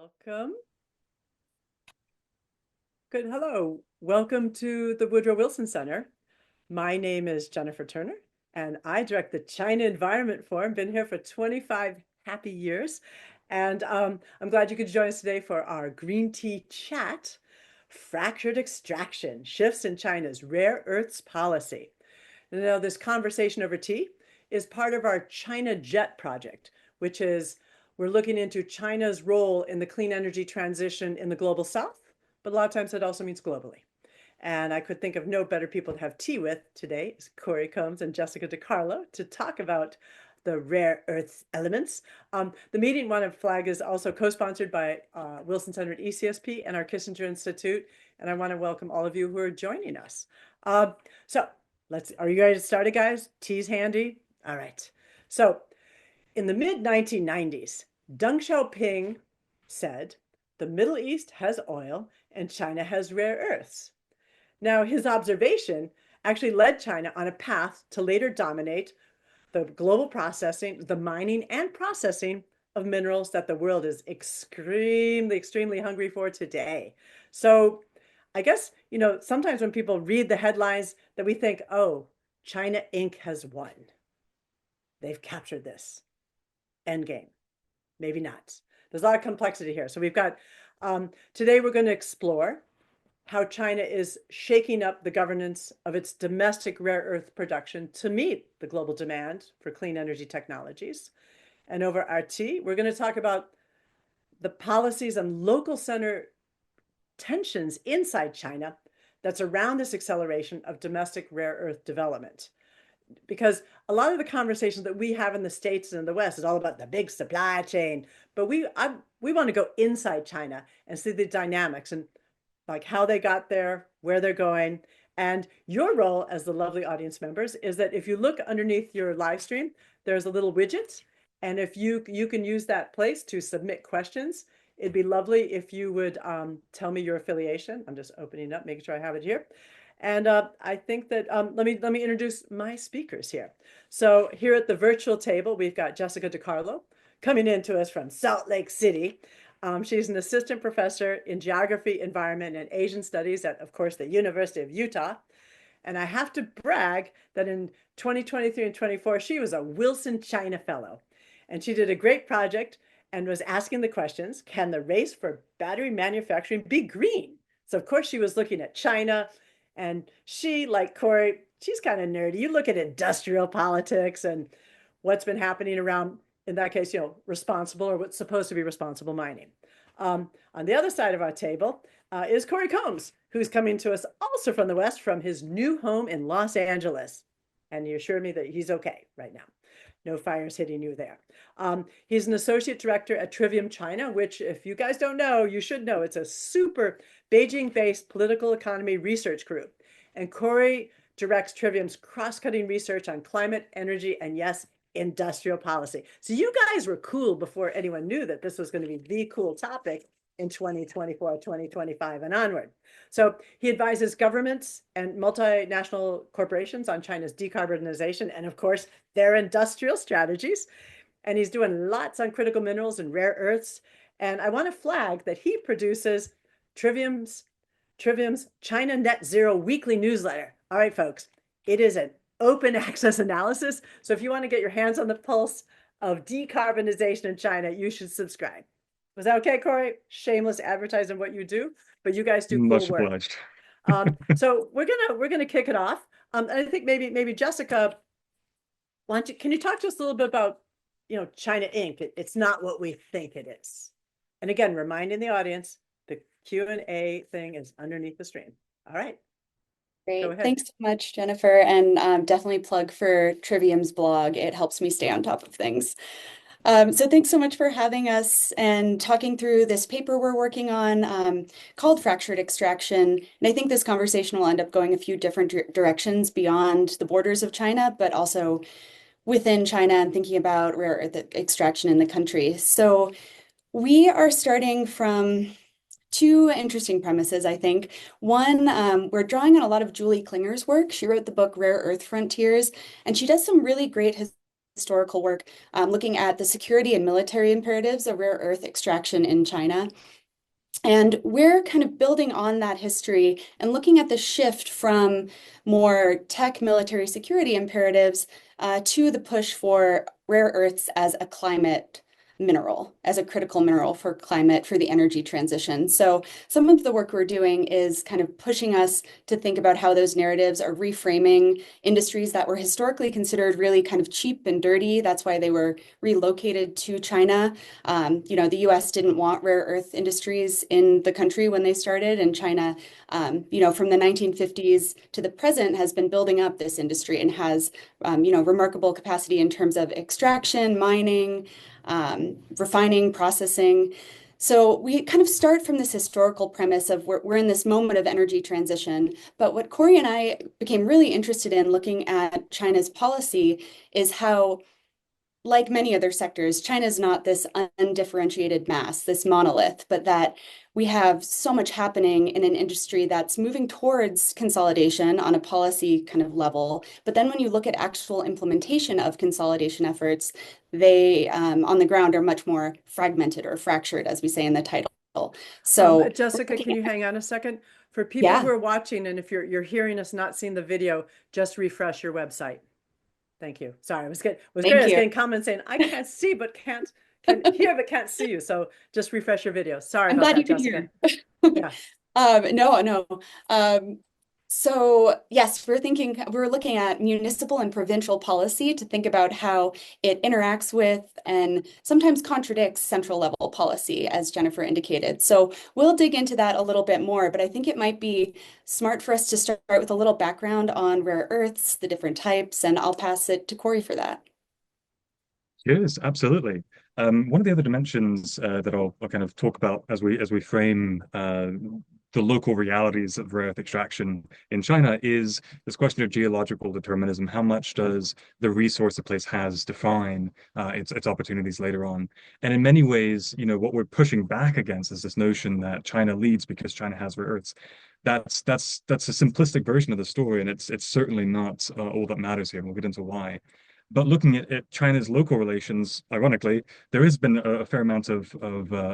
Welcome. Good. Hello. Welcome to the Woodrow Wilson Center. My name is Jennifer Turner, and I direct the China Environment Forum. Been here for 25 happy years. And I'm glad you could join us today for our green tea chat, Fractured Extraction, Shifts in China's Rare Earths Policy. Now, this conversation over tea is part of our China Jet project, which is we're looking into China's role in the clean energy transition in the global south, but a lot of times it also means globally. And I could think of no better people to have tea with today is Cory Combs and Jessica DiCarlo to talk about the rare earth elements. The meeting, want to flag, is also co-sponsored by Wilson Center at ECSP and our Kissinger Institute. And I want to welcome all of you who are joining us. So are you ready to start it, guys? Tea's handy. All right. So in the mid-1990s, Deng Xiaoping said, the Middle East has oil and China has rare earths. Now, his observation actually led China on a path to later dominate the global processing, the mining and processing of minerals that the world is extremely hungry for today. So I guess, sometimes when people read the headlines that we think, oh, China Inc. has won. They've captured this. Endgame. Maybe not. There's a lot of complexity here. So we've got, today we're going to explore how China is shaking up the governance of its domestic rare earth production to meet the global demand for clean energy technologies. And over our tea, we're going to talk about the policies and local center tensions inside China that's around this acceleration of domestic rare earth development. Because a lot of the conversations that we have in the States and in the West is all about the big supply chain, but we want to go inside China and see the dynamics and like how they got there, where they're going. And your role as the lovely audience members is that if you look underneath your live stream, there's a little widget. And if you can use that place to submit questions, it'd be lovely if you would tell me your affiliation. I'm just opening up, making sure I have it here. And I think that, let me introduce my speakers here. So here at the virtual table, we've got Jessica DiCarlo coming in to us from Salt Lake City. She's an assistant professor in geography, environment, and Asian studies at, of course, the University of Utah. And I have to brag that in 2023 and 24, she was a Wilson China Fellow. And she did a great project and was asking the questions, can the race for battery manufacturing be green? So, of course, she was looking at China. And she, like Cory, she's kind of nerdy. You look at industrial politics and what's been happening around, in that case, responsible or what's supposed to be responsible mining. On the other side of our table is Cory Combs, who's coming to us also from the West, from his new home in Los Angeles. And he assured me that he's okay right now. No fires hitting you there. He's an associate director at Trivium China, which, if you guys don't know, you should know. It's a super Beijing-based political economy research group. And Cory directs Trivium's cross-cutting research on climate, energy, and yes, industrial policy. So you guys were cool before anyone knew that this was going to be the cool topic in 2024, 2025, and onward. So he advises governments and multinational corporations on China's decarbonization and, of course, their industrial strategies. And he's doing lots on critical minerals and rare earths. And I want to flag that he produces Trivium's China Net Zero weekly newsletter. All right, folks, it is an open access analysis. So if you want to get your hands on the pulse of decarbonization in China, you should subscribe. Was that okay, Cory? Shameless advertising what you do, but you guys do cool work. So we're gonna kick it off. I think maybe Jessica, can you talk to us a little bit about China Inc. It's not what we think it is. And again, reminding the audience, the Q&A thing is underneath the stream. All right. Great. Thanks so much, Jennifer. And definitely plug for Trivium's blog. It helps me stay on top of things. So thanks so much for having us and talking through this paper we're working on called Fractured Extraction. And I think this conversation will end up going a few different directions beyond the borders of China, but also within China and thinking about rare earth extraction in the country. So we are starting from two interesting premises, I think. One, we're drawing on a lot of Julie Klinger's work. She wrote the book Rare Earth Frontiers, and she does some really great historical work looking at the security and military imperatives of rare earth extraction in China. And we're kind of building on that history and looking at the shift from more tech military security imperatives to the push for rare earths as a climate mineral, as a critical mineral for climate, for the energy transition. So some of the work we're doing is kind of pushing us to think about how those narratives are reframing industries that were historically considered really kind of cheap and dirty. That's why they were relocated to China. The US didn't want rare earth industries in the country when they started, and China, from the 1950s to the present has been building up this industry and has, remarkable capacity in terms of extraction, mining, refining, processing. So we kind of start from this historical premise of we're in this moment of energy transition. But what Cory and I became really interested in looking at China's policy is how, like many other sectors, China is not this undifferentiated mass, this monolith, but that we have so much happening in an industry that's moving towards consolidation on a policy kind of level. But then when you look at actual implementation of consolidation efforts, they on the ground are much more fragmented or fractured, as we say in the title. So, Jessica, can you hang on a second? For people yeah, who are watching, and if you're hearing us not seeing the video, just refresh your website. Thank you. Sorry, I was great. I thank was you. getting comments saying I can't see but can hear but can't see you. So just refresh your video. Sorry I'm about glad you that, can Jessica. hear. Yeah. No, no. So yes, we're looking at municipal and provincial policy to think about how it interacts with and sometimes contradicts central level policy, as Jennifer indicated. So we'll dig into that a little bit more, but I think it might be smart for us to start with a little background on rare earths, the different types, and I'll pass it to Cory for that. Yes, absolutely. One of the other dimensions that I'll kind of talk about as we frame the local realities of rare earth extraction in China is this question of geological determinism. How much does the resource a place has define its opportunities later on? And in many ways, what we're pushing back against is this notion that China leads because China has rare earths. That's a simplistic version of the story, and it's certainly not all that matters here. And we'll get into why. But looking at China's local relations, ironically, there has been a fair amount of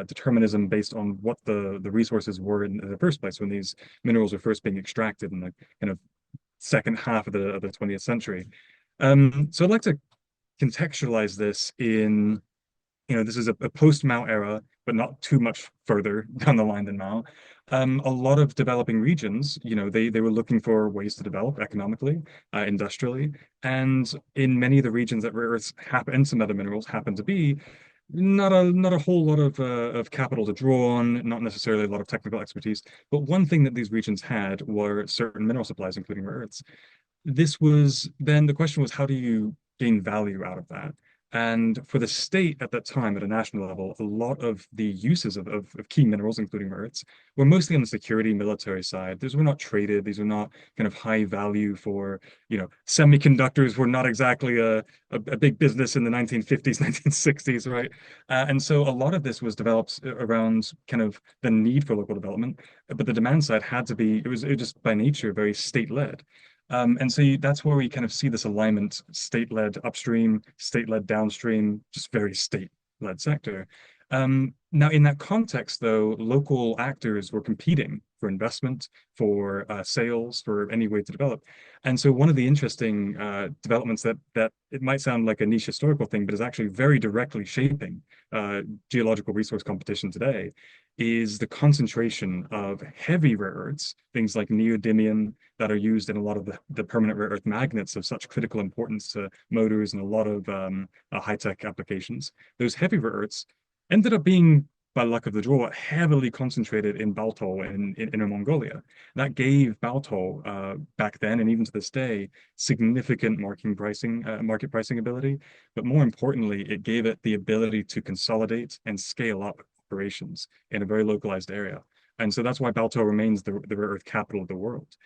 determinism based on what the resources were in the first place when these minerals were first being extracted in the kind of second half of the 20th century. So I'd like to contextualize this in this is a post-Mao era, but not too much further down the line than Mao. A lot of developing regions, they were looking for ways to develop economically, industrially, and in many of the regions that rare earths happen and some other minerals happen to be, not a whole lot of capital to draw on, not necessarily a lot of technical expertise. But one thing that these regions had were certain mineral supplies, including rare earths. This was then the question was, how do you gain value out of that? And for the state at that time, at a national level, a lot of the uses of key minerals, including rare earths, were mostly on the security military side. These were not traded. These were not kind of high value for, semiconductors were not exactly a big business in the 1950s, 1960s, right? And so a lot of this was developed around kind of the need for local development, but the demand side had to be, it was just by nature very state-led. And so that's where we kind of see this alignment, state-led upstream, state-led downstream, just very state-led sector. Now, in that context, though, local actors were competing for investment, for sales, for any way to develop. And so one of the interesting developments that it might sound like a niche historical thing, but is actually very directly shaping geological resource competition today is the concentration of heavy rare earths, things like neodymium that are used in a lot of the permanent rare earth magnets of such critical importance to motors and a lot of high-tech applications. Those heavy rare earths ended up being, by luck of the draw, heavily concentrated in Baltol in Inner Mongolia. That gave Baltol back then and even to this day significant market pricing ability. But more importantly, it gave it the ability to consolidate and scale up operations in a very localized area. And so that's why Baltol remains the rare earth capital of the world.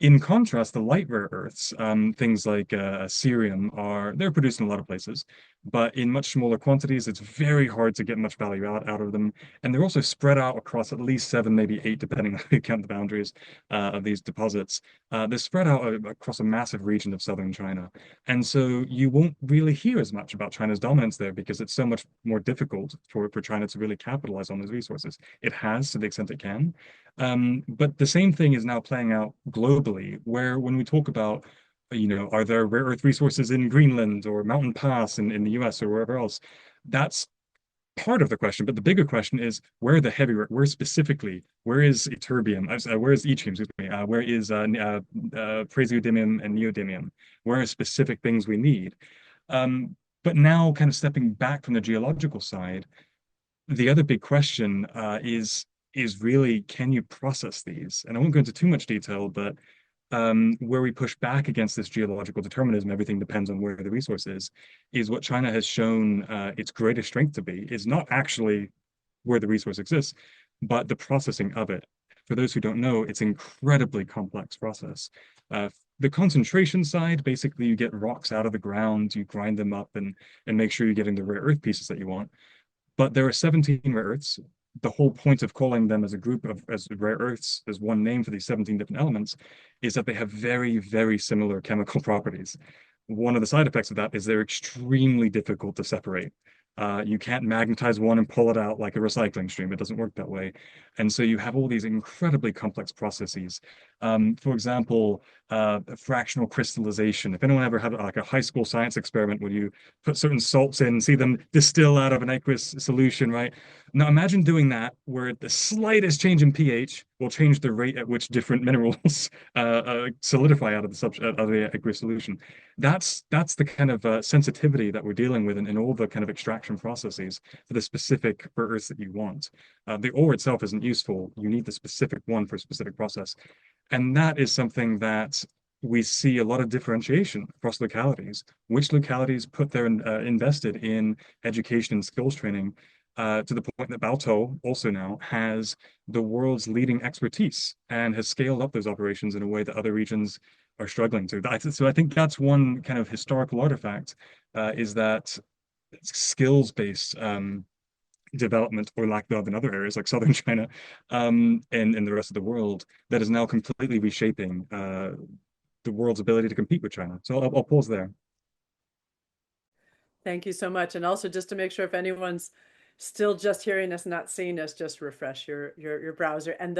In contrast, the light rare earths, things like cerium, they're produced in a lot of places, but in much smaller quantities. It's very hard to get much value out of them, and they're also spread out across at least seven, maybe eight, depending on how you count the boundaries of these deposits. They're spread out across a massive region of southern China, and so you won't really hear as much about China's dominance there because it's so much more difficult for China to really capitalize on those resources. It has to the extent it can. But the same thing is now playing out globally, where when we talk about, are there rare earth resources in Greenland or Mountain Pass in the US or wherever else? That's part of the question. But the bigger question is where are the heavy, where specifically, where is ytterbium, where is yttrium, excuse me, where is praseodymium and neodymium? Where are specific things we need? But now, kind of stepping back from the geological side, the other big question is really, can you process these? And I won't go into too much detail, but where we push back against this geological determinism, everything depends on where the resource is what China has shown its greatest strength to be, is not actually where the resource exists, but the processing of it. For those who don't know, it's an incredibly complex process. The concentration side, basically you get rocks out of the ground, you grind them up and make sure you're getting the rare earth pieces that you want. But there are 17 rare earths. The whole point of calling them as a group of as rare earths, as one name for these 17 different elements, is that they have very, very similar chemical properties. One of the side effects of that is they're extremely difficult to separate. You can't magnetize one and pull it out like a recycling stream. It doesn't work that way. And so you have all these incredibly complex processes. For example, fractional crystallization. If anyone ever had like a high school science experiment where you put certain salts in, see them distill out of an aqueous solution, right? Now imagine doing that where the slightest change in pH will change the rate at which different minerals solidify out of the aqueous solution. That's the kind of sensitivity that we're dealing with in all the kind of extraction processes for the specific rare earths that you want. The ore itself isn't useful. You need the specific one for a specific process. And that is something that we see a lot of differentiation across localities. Which localities put their invested in education and skills training to the point that Baotou also now has the world's leading expertise and has scaled up those operations in a way that other regions are struggling to. So I think that's one kind of historical artifact is that skills-based development or lack thereof in other areas like southern China and the rest of the world that is now completely reshaping the world's ability to compete with China. So I'll pause there. Thank you so much. And also just to make sure if anyone's still just hearing us, not seeing us, just refresh your browser. And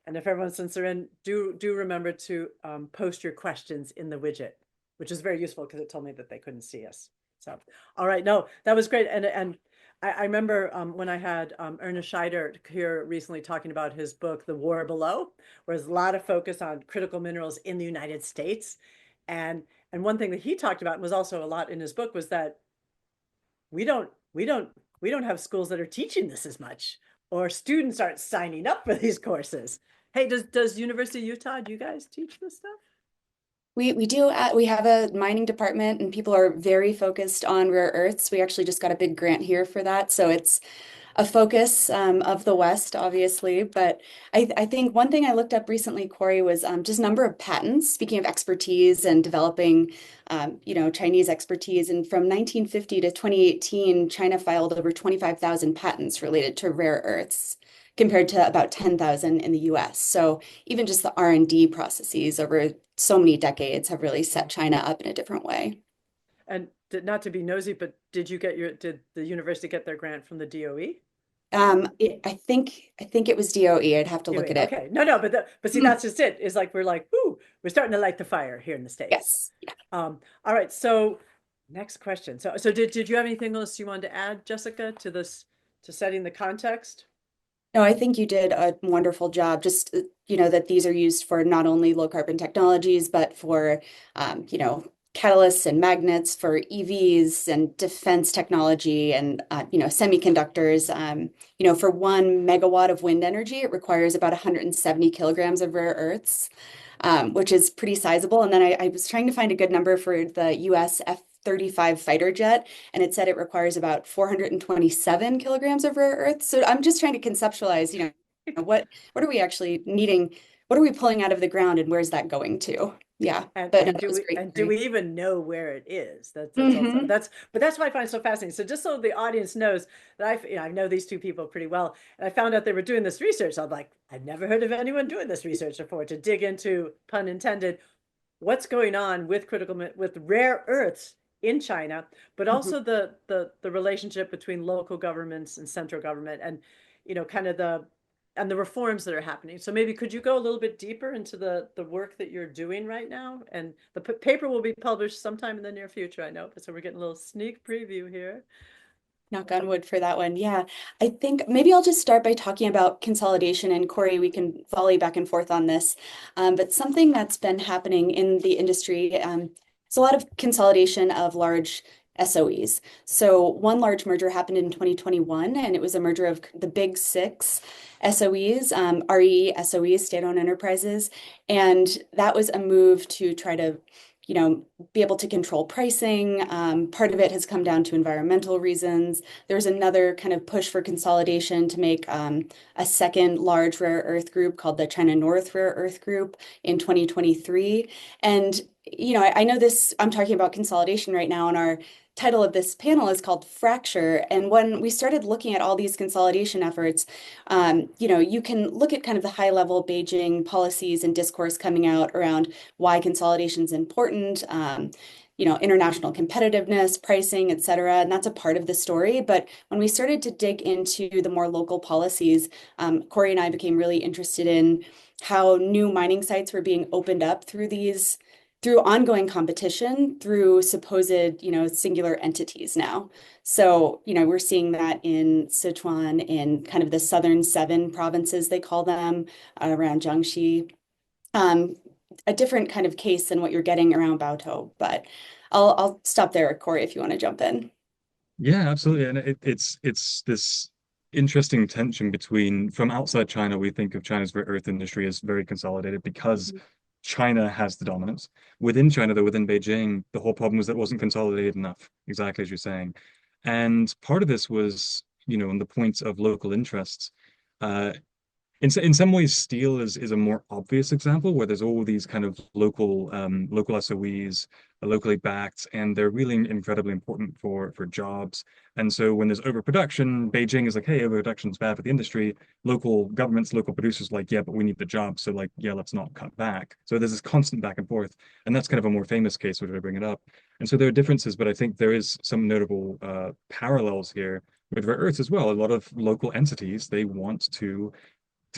if everyone, since they're in, do remember to post your questions in the widget, which is very useful because it told me that they couldn't see us. So, all right, no, that was great. And I remember when I had Ernest Scheider here recently talking about his book, The War Below, where there's a lot of focus on critical minerals in the United States. And one thing that he talked about, and was also a lot in his book, was that we don't have schools that are teaching this as much, or students aren't signing up for these courses. Hey, does University of Utah, do you guys teach this stuff? We do. We have a mining department and people are very focused on rare earths. We actually just got a big grant here for that. So it's a focus of the West, obviously. But I think one thing I looked up recently, Cory, was just number of patents, speaking of expertise and developing, Chinese expertise. And from 1950 to 2018, China filed over 25,000 patents related to rare earths, compared to about 10,000 in the US. So even just the R&D processes over so many decades have really set China up in a different way. And not to be nosy, but did the university get their grant from the DOE? I think it was DOE. I'd have to look at it. Okay, no, but see, that's just it. Is like we're starting to light the fire here in the States. Yes. Yeah. All right. So next question. So did you have anything else you wanted to add, Jessica, to this, to setting the context? No, I think you did a wonderful job. Just, that these are used for not only low carbon technologies, but for, catalysts and magnets for EVs and defense technology and, semiconductors. For 1 megawatt of wind energy, it requires about 170 kilograms of rare earths, which is pretty sizable. And then I was trying to find a good number for the US F-35 fighter jet, and it said it requires about 427 kilograms of rare earths. So I'm just trying to conceptualize, what are we actually needing what are we pulling out of the ground and where's that going to? Yeah, And but no, and that do was we great. and do we even know where it is? That's also Hmm. that's but that's what I find so fascinating. So just so the audience knows that I know these two people pretty well, and I found out they were doing this research. So I'm like, I've never heard of anyone doing this research before to dig into, pun intended, what's going on with with rare earths in China, but Hmm. also the relationship between local governments and central government, and kind of the reforms that are happening. So maybe could you go a little bit deeper into the work that you're doing right now? And the paper will be published sometime in the near future, I know. So we're getting a little sneak preview here. Knock on wood for that one. Yeah, I think maybe I'll just start by talking about consolidation, and Cory, we can volley back and forth on this. But something that's been happening in the industry, is a lot of consolidation of large SOEs. So one large merger happened in 2021, and it was a merger of the big six SOEs, RE SOEs, state-owned enterprises. And that was a move to try to be able to control pricing. Part of it has come down to environmental reasons. There's another kind of push for consolidation to make a second large rare earth group called the China North Rare Earth Group in 2023. And, I know this, I'm talking about consolidation right now, and our title of this panel is called Fracture. And when we started looking at all these consolidation efforts, you can look at kind of the high level Beijing policies and discourse coming out around why consolidation is important, international competitiveness, pricing, et cetera. And that's a part of the story. But when we started to dig into the more local policies, Cory and I became really interested in how new mining sites were being opened up through ongoing competition, through supposed, singular entities now. So, we're seeing that in Sichuan, in kind of the southern seven provinces, they call them, around Jiangxi. Um, a different kind of case than what you're getting around Baotou, but I'll stop there, Cory, if you want to jump in. Yeah, absolutely. And it's this interesting tension between, from outside China, we think of China's rare earth industry as very consolidated because China has the dominance. Within China, though, within Beijing, the whole problem was that it wasn't consolidated enough, exactly as you're saying. And part of this was, on the points of local interests. Uh, in some ways, steel is a more obvious example where there's all these kind of local SOEs, locally backed, and they're really incredibly important for jobs. And so when there's overproduction, Beijing is like, hey, overproduction is bad for the industry. Local governments, local producers like, yeah, but we need the jobs. So like, yeah, let's not cut back. So there's this constant back and forth. And that's kind of a more famous case, which I bring it up. And so there are differences, but I think there is some notable parallels here with rare earths as well. A lot of local entities, they want to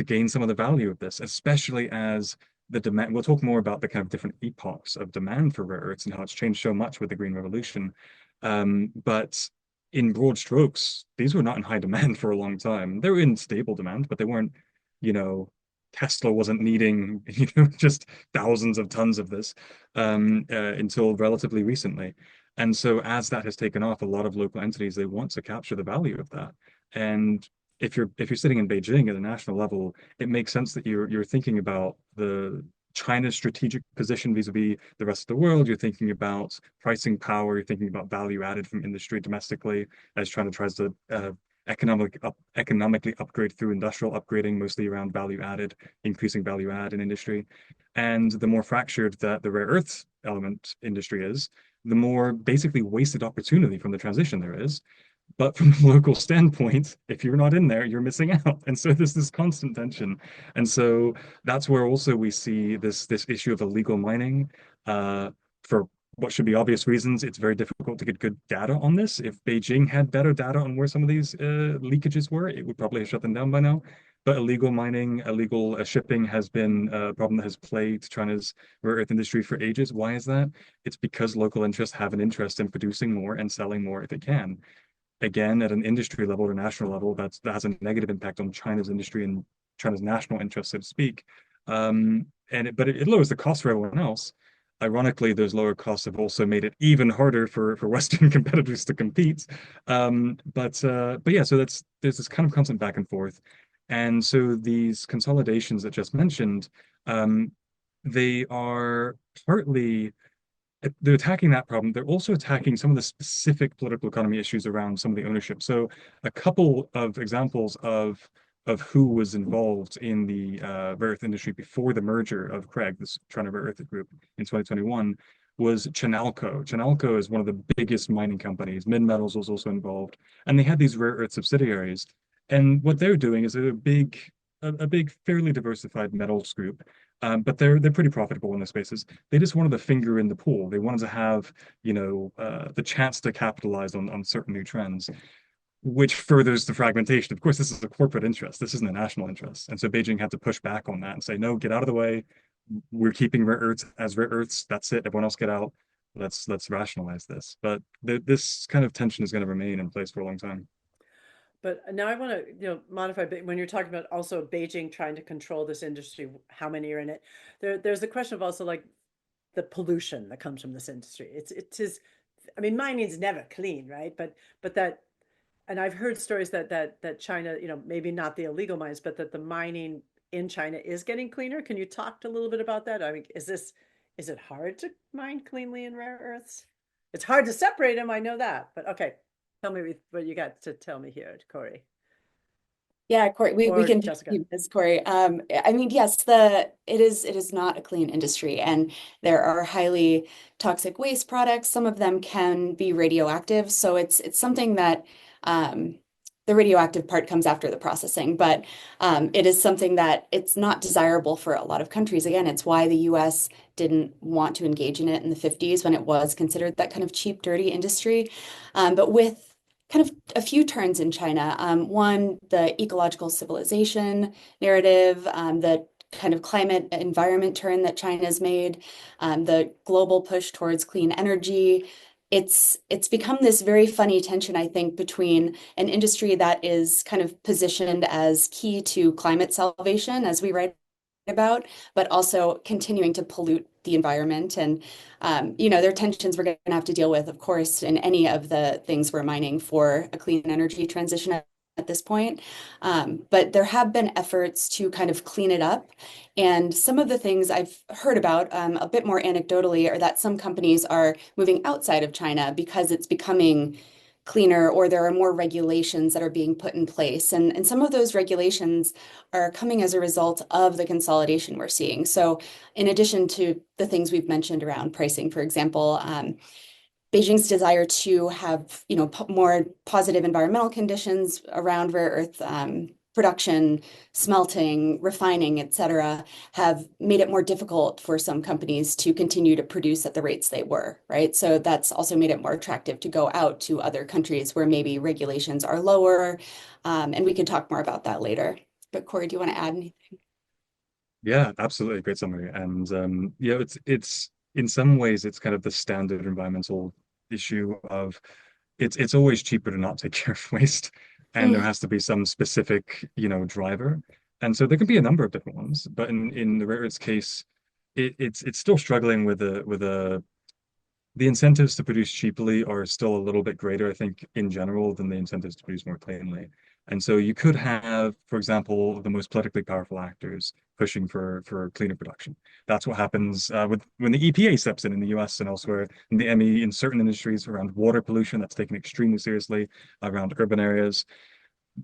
gain some of the value of this, especially as the demand. We'll talk more about the kind of different epochs of demand for rare earths and how it's changed so much with the Green Revolution. But in broad strokes, these were not in high demand for a long time. They were in stable demand, but they weren't, you know, Tesla wasn't needing, just thousands of tons of this until relatively recently. And so as that has taken off, a lot of local entities, they want to capture the value of that. And if you're sitting in Beijing at a national level, it makes sense that you're thinking about the China's strategic position vis-a-vis the rest of the world. You're thinking about pricing power. You're thinking about value added from industry domestically as China tries to economically upgrade through industrial upgrading, mostly around value added, increasing value add in industry. And the more fractured that the rare earths element industry is, the more basically wasted opportunity from the transition there is. But from a local standpoint, if you're not in there, you're missing out. And so there's this constant tension. And so that's where also we see this issue of illegal mining. For what should be obvious reasons, it's very difficult to get good data on this. If Beijing had better data on where some of these leakages were, it would probably have shut them down by now. But illegal mining, illegal shipping has been a problem that has plagued China's rare earth industry for ages. Why is that? It's because local interests have an interest in producing more and selling more if they can. Again, at an industry level or national level, that has a negative impact on China's industry and China's national interests, so to speak. But it lowers the cost for everyone else. Ironically, those lower costs have also made it even harder for Western competitors to compete. But yeah, so there's this kind of constant back and forth. And so these consolidations that just mentioned, they are partly they're attacking that problem. They're also attacking some of the specific political economy issues around some of the ownership. So a couple of examples of of who was involved in the rare earth industry before the merger of Craig, this China Rare Earth Group, in 2021, was Chinalco. Chinalco is one of the biggest mining companies. Minmetals was also involved, and they had these rare earth subsidiaries. And what they're doing is a big, fairly diversified metals group. But they're pretty profitable in their spaces. They just wanted a finger in the pool. They wanted to have, the chance to capitalize on certain new trends, which furthers the fragmentation. Of course, this is a corporate interest. This isn't a national interest. And so Beijing had to push back on that and say, no, get out of the way. We're keeping rare earths as rare earths. That's it. Everyone else get out. Let's rationalize this. But this kind of tension is going to remain in place for a long time. But now I want to, modify a bit when you're talking about also Beijing trying to control this industry, how many are in it. There's the question of also like the pollution that comes from this industry. It is, I mean, mining's never clean, right? But that, and I've heard stories that China, maybe not the illegal mines, but that the mining in China is getting cleaner. Can you talk a little bit about that? I mean, is it hard to mine cleanly in rare earths? It's hard to separate them, I know that, but okay. Tell me what you got to tell me here, Cory. Yeah, Cory, we can Jessica. keep this, Cory. I mean, yes, it is not a clean industry, and there are highly toxic waste products. Some of them can be radioactive, so it's something that the radioactive part comes after the processing, but it is something that it's not desirable for a lot of countries. Again, it's why the U.S. didn't want to engage in it in the 50s when it was considered that kind of cheap, dirty industry. But with kind of a few turns in China. One, the ecological civilization narrative, the kind of climate environment turn that China's made, the global push towards clean energy. It's become this very funny tension, I think, between an industry that is kind of positioned as key to climate salvation, as we write about, but also continuing to pollute the environment. And, there are tensions we're going to have to deal with, of course, in any of the things we're mining for a clean energy transition at this point. But there have been efforts to kind of clean it up. And some of the things I've heard about a bit more anecdotally are that some companies are moving outside of China because it's becoming cleaner, or there are more regulations that are being put in place. And some of those regulations are coming as a result of the consolidation we're seeing. So in addition to the things we've mentioned around pricing, for example, Beijing's desire to have, more positive environmental conditions around rare earth production, smelting, refining, et cetera, have made it more difficult for some companies to continue to produce at the rates they were, right? So that's also made it more attractive to go out to other countries where maybe regulations are lower. And we can talk more about that later. But Cory, do you want to add anything? Yeah, absolutely. Great summary. And it's in some ways it's kind of the standard environmental issue of it's always cheaper to not take care of waste, and there has to be some specific, driver. And so there can be a number of different ones, but in the rare earths case, it's still struggling with the incentives to produce cheaply are still a little bit greater, I think, in general, than the incentives to produce more cleanly. And so you could have, for example, the most politically powerful actors pushing for cleaner production. That's what happens with when the EPA steps in the US and elsewhere, and the ME in certain industries around water pollution that's taken extremely seriously around urban areas.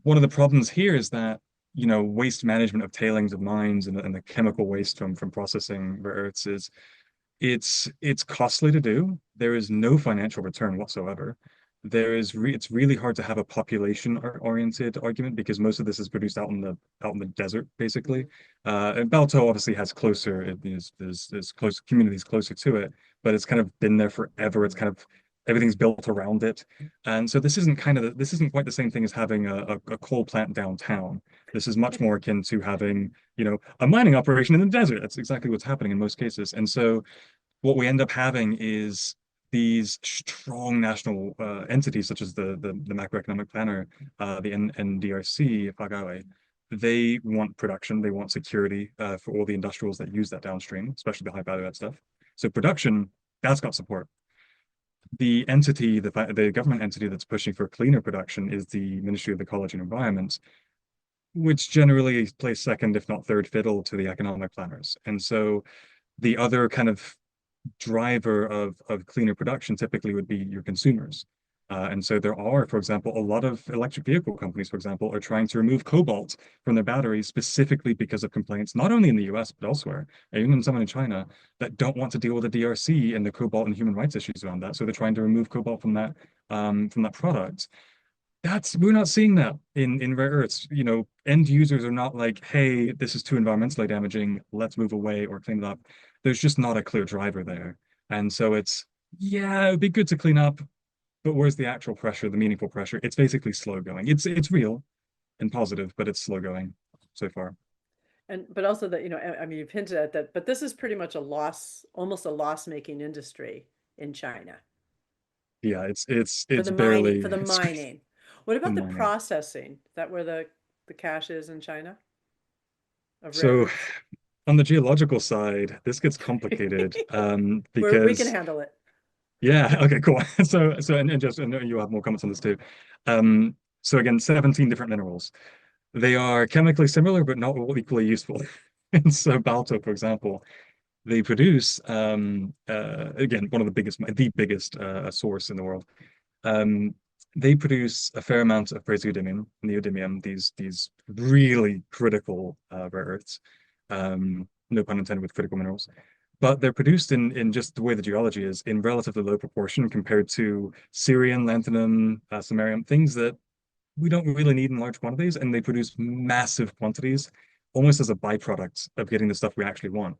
One of the problems here is that waste management of tailings of mines and the chemical waste from processing rare earths is it's costly to do. There is no financial return whatsoever. It's really hard to have a population oriented argument because most of this is produced out in the desert basically. And Balto obviously has there's close communities closer to it, but it's kind of been there forever. It's kind of everything's built around it, and so this isn't quite the same thing as having a coal plant downtown. This is much more akin to having a mining operation in the desert. That's exactly what's happening in most cases, and so what we end up having is these strong national entities such as the macroeconomic planner, the NDRC, Fagawe. They want production, they want security for all the industrials that use that downstream, especially the high value add stuff. So production, that's got support. The government entity that's pushing for cleaner production is the Ministry of Ecology and Environment, which generally plays second, if not third fiddle to the economic planners. And so the other kind of driver of cleaner production typically would be your consumers. And so there are, for example, a lot of electric vehicle companies, for example, are trying to remove cobalt from their batteries specifically because of complaints, not only in the US, but elsewhere, even in some in China, that don't want to deal with the DRC and the cobalt and human rights issues around that. So they're trying to remove cobalt from that product. We're not seeing that in rare earths. You know, end users are not like, hey, this is too environmentally damaging, let's move away or clean it up. There's just not a clear driver there. And so yeah, it'd be good to clean up, but where's the actual pressure, the meaningful pressure? It's basically slow going. It's real and positive, but it's slow going so far. But also that, I mean, you've hinted at that, but this is pretty much almost a loss-making industry in China Yeah, for it's the mining, barely for the it's mining. What the about the mining. processing? Is that where the cash is in China of rare So earths? on the geological side, this gets complicated We can because handle it. yeah, okay, cool. And you have more comments on this too. So again, 17 different minerals. They are chemically similar, but not all equally useful. And so Balto, for example, they produce again one of the biggest source in the world. Um, they produce a fair amount of praseodymium, neodymium, these really critical rare earths. No pun intended with critical minerals. But they're produced in just the way the geology is in relatively low proportion compared to Syrian, lanthanum, samarium, things that we don't really need in large quantities, and they produce massive quantities almost as a byproduct of getting the stuff we actually want.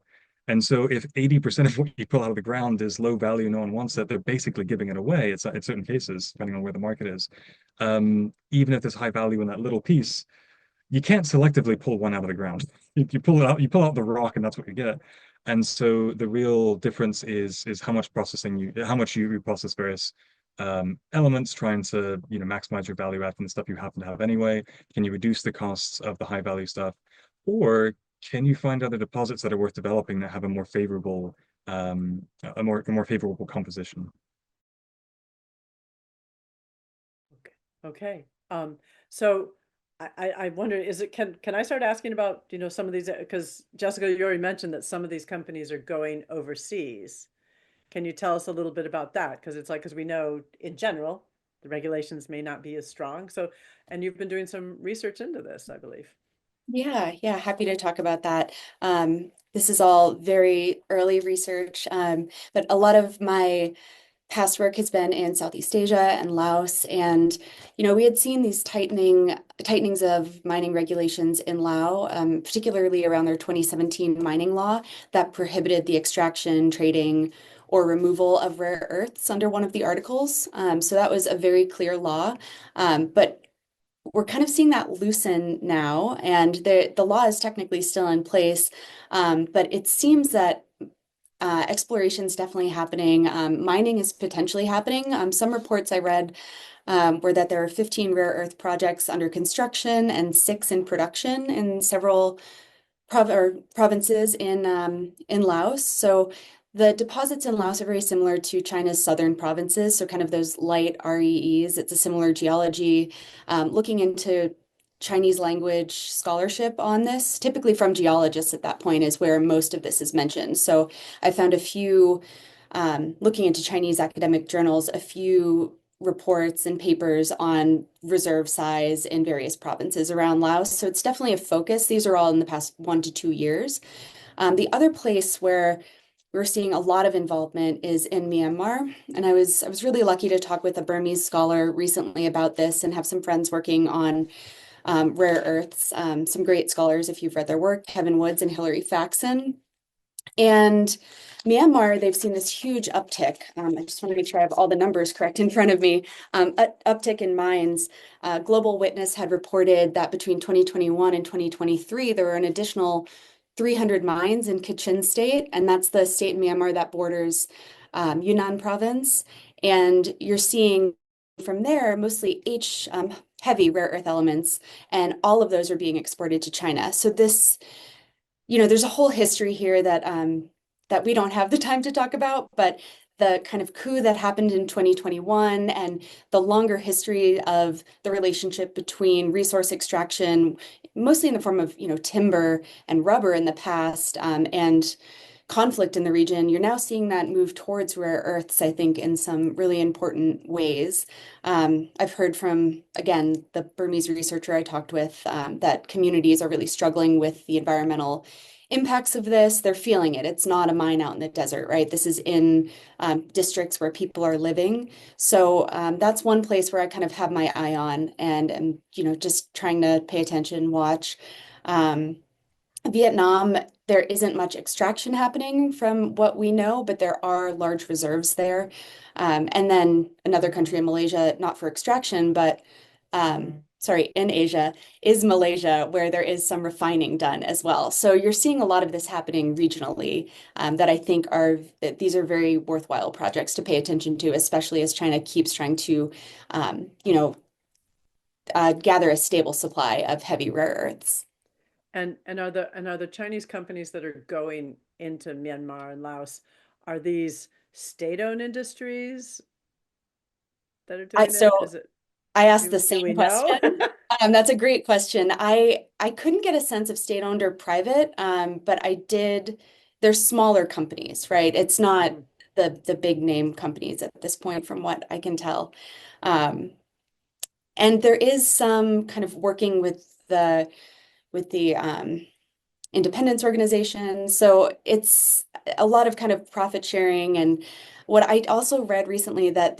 And so if 80% of what you pull out of the ground is low value, no one wants it, they're basically giving it away. It's in certain cases, depending on where the market is. Even if there's high value in that little piece, you can't selectively pull one out of the ground. You pull it out, you pull out the rock, and that's what you get. And so the real difference is how much you process various elements, trying to maximize your value add from the stuff you happen to have anyway. Can you reduce the costs of the high value stuff, or can you find other deposits that are worth developing that have a more favorable a more favorable composition? Okay. Okay. So I wonder, can I start asking about, some of these, because Jessica, you already mentioned that some of these companies are going overseas. Can you tell us a little bit about that? Because we know in general, the regulations may not be as strong. So, and you've been doing some research into this, I believe. Yeah, happy to talk about that. This is all very early research, but a lot of my past work has been in Southeast Asia and Laos. And, we had seen these tightenings of mining regulations in Laos, particularly around their 2017 mining law that prohibited the extraction, trading, or removal of rare earths under one of the articles. So that was a very clear law. But we're kind of seeing that loosen now, and the law is technically still in place, but it seems that exploration is definitely happening. Mining is potentially happening. Some reports I read were that there are 15 rare earth projects under construction and 6 in production in several provinces in Laos. So the deposits in Laos are very similar to China's southern provinces, so kind of those light REEs. It's a similar geology. Looking into Chinese language scholarship on this, typically from geologists at that point, is where most of this is mentioned. So I found a few, looking into Chinese academic journals, a few reports and papers on reserve size in various provinces around Laos. So it's definitely a focus. These are all in the past 1 to 2 years. The other place where we're seeing a lot of involvement is in Myanmar. And I was really lucky to talk with a Burmese scholar recently about this and have some friends working on rare earths, some great scholars, if you've read their work, Kevin Woods and Hilary Faxon. And Myanmar, they've seen this huge uptick. I just want to make sure I have all the numbers correct in front of me. Uptick in mines. Global Witness had reported that between 2021 and 2023, there were an additional 300 mines in Kachin State, and that's the state in Myanmar that borders Yunnan province. And you're seeing from there mostly heavy rare earth elements, and all of those are being exported to China. So this, there's a whole history here that we don't have the time to talk about, but the kind of coup that happened in 2021 and the longer history of the relationship between resource extraction, mostly in the form of, timber and rubber in the past, and conflict in the region, you're now seeing that move towards rare earths, I think, in some really important ways. I've heard from, again, the Burmese researcher I talked with, that communities are really struggling with the environmental impacts of this. They're feeling it. It's not a mine out in the desert, right? This is in districts where people are living. So that's one place where I kind of have my eye on and am, just trying to pay attention, watch. Vietnam, there isn't much extraction happening from what we know, but there are large reserves there. And then another country in Malaysia, not for extraction, but sorry, in Asia, is Malaysia, where there is some refining done as well. So you're seeing a lot of this happening regionally, that I think these are very worthwhile projects to pay attention to, especially as China keeps trying to, gather a stable supply of heavy rare earths. And are the Chinese companies that are going into Myanmar and Laos, are these state-owned industries that are doing So it? Is it, I asked the do we same know? question. That's a great question. I couldn't get a sense of state-owned or private, but I did. They're smaller companies, right? It's not Mhm. the big name companies at this point, from what I can tell. Um, and there is some kind of working with the independence organization. So it's a lot of kind of profit sharing. And what I also read recently, that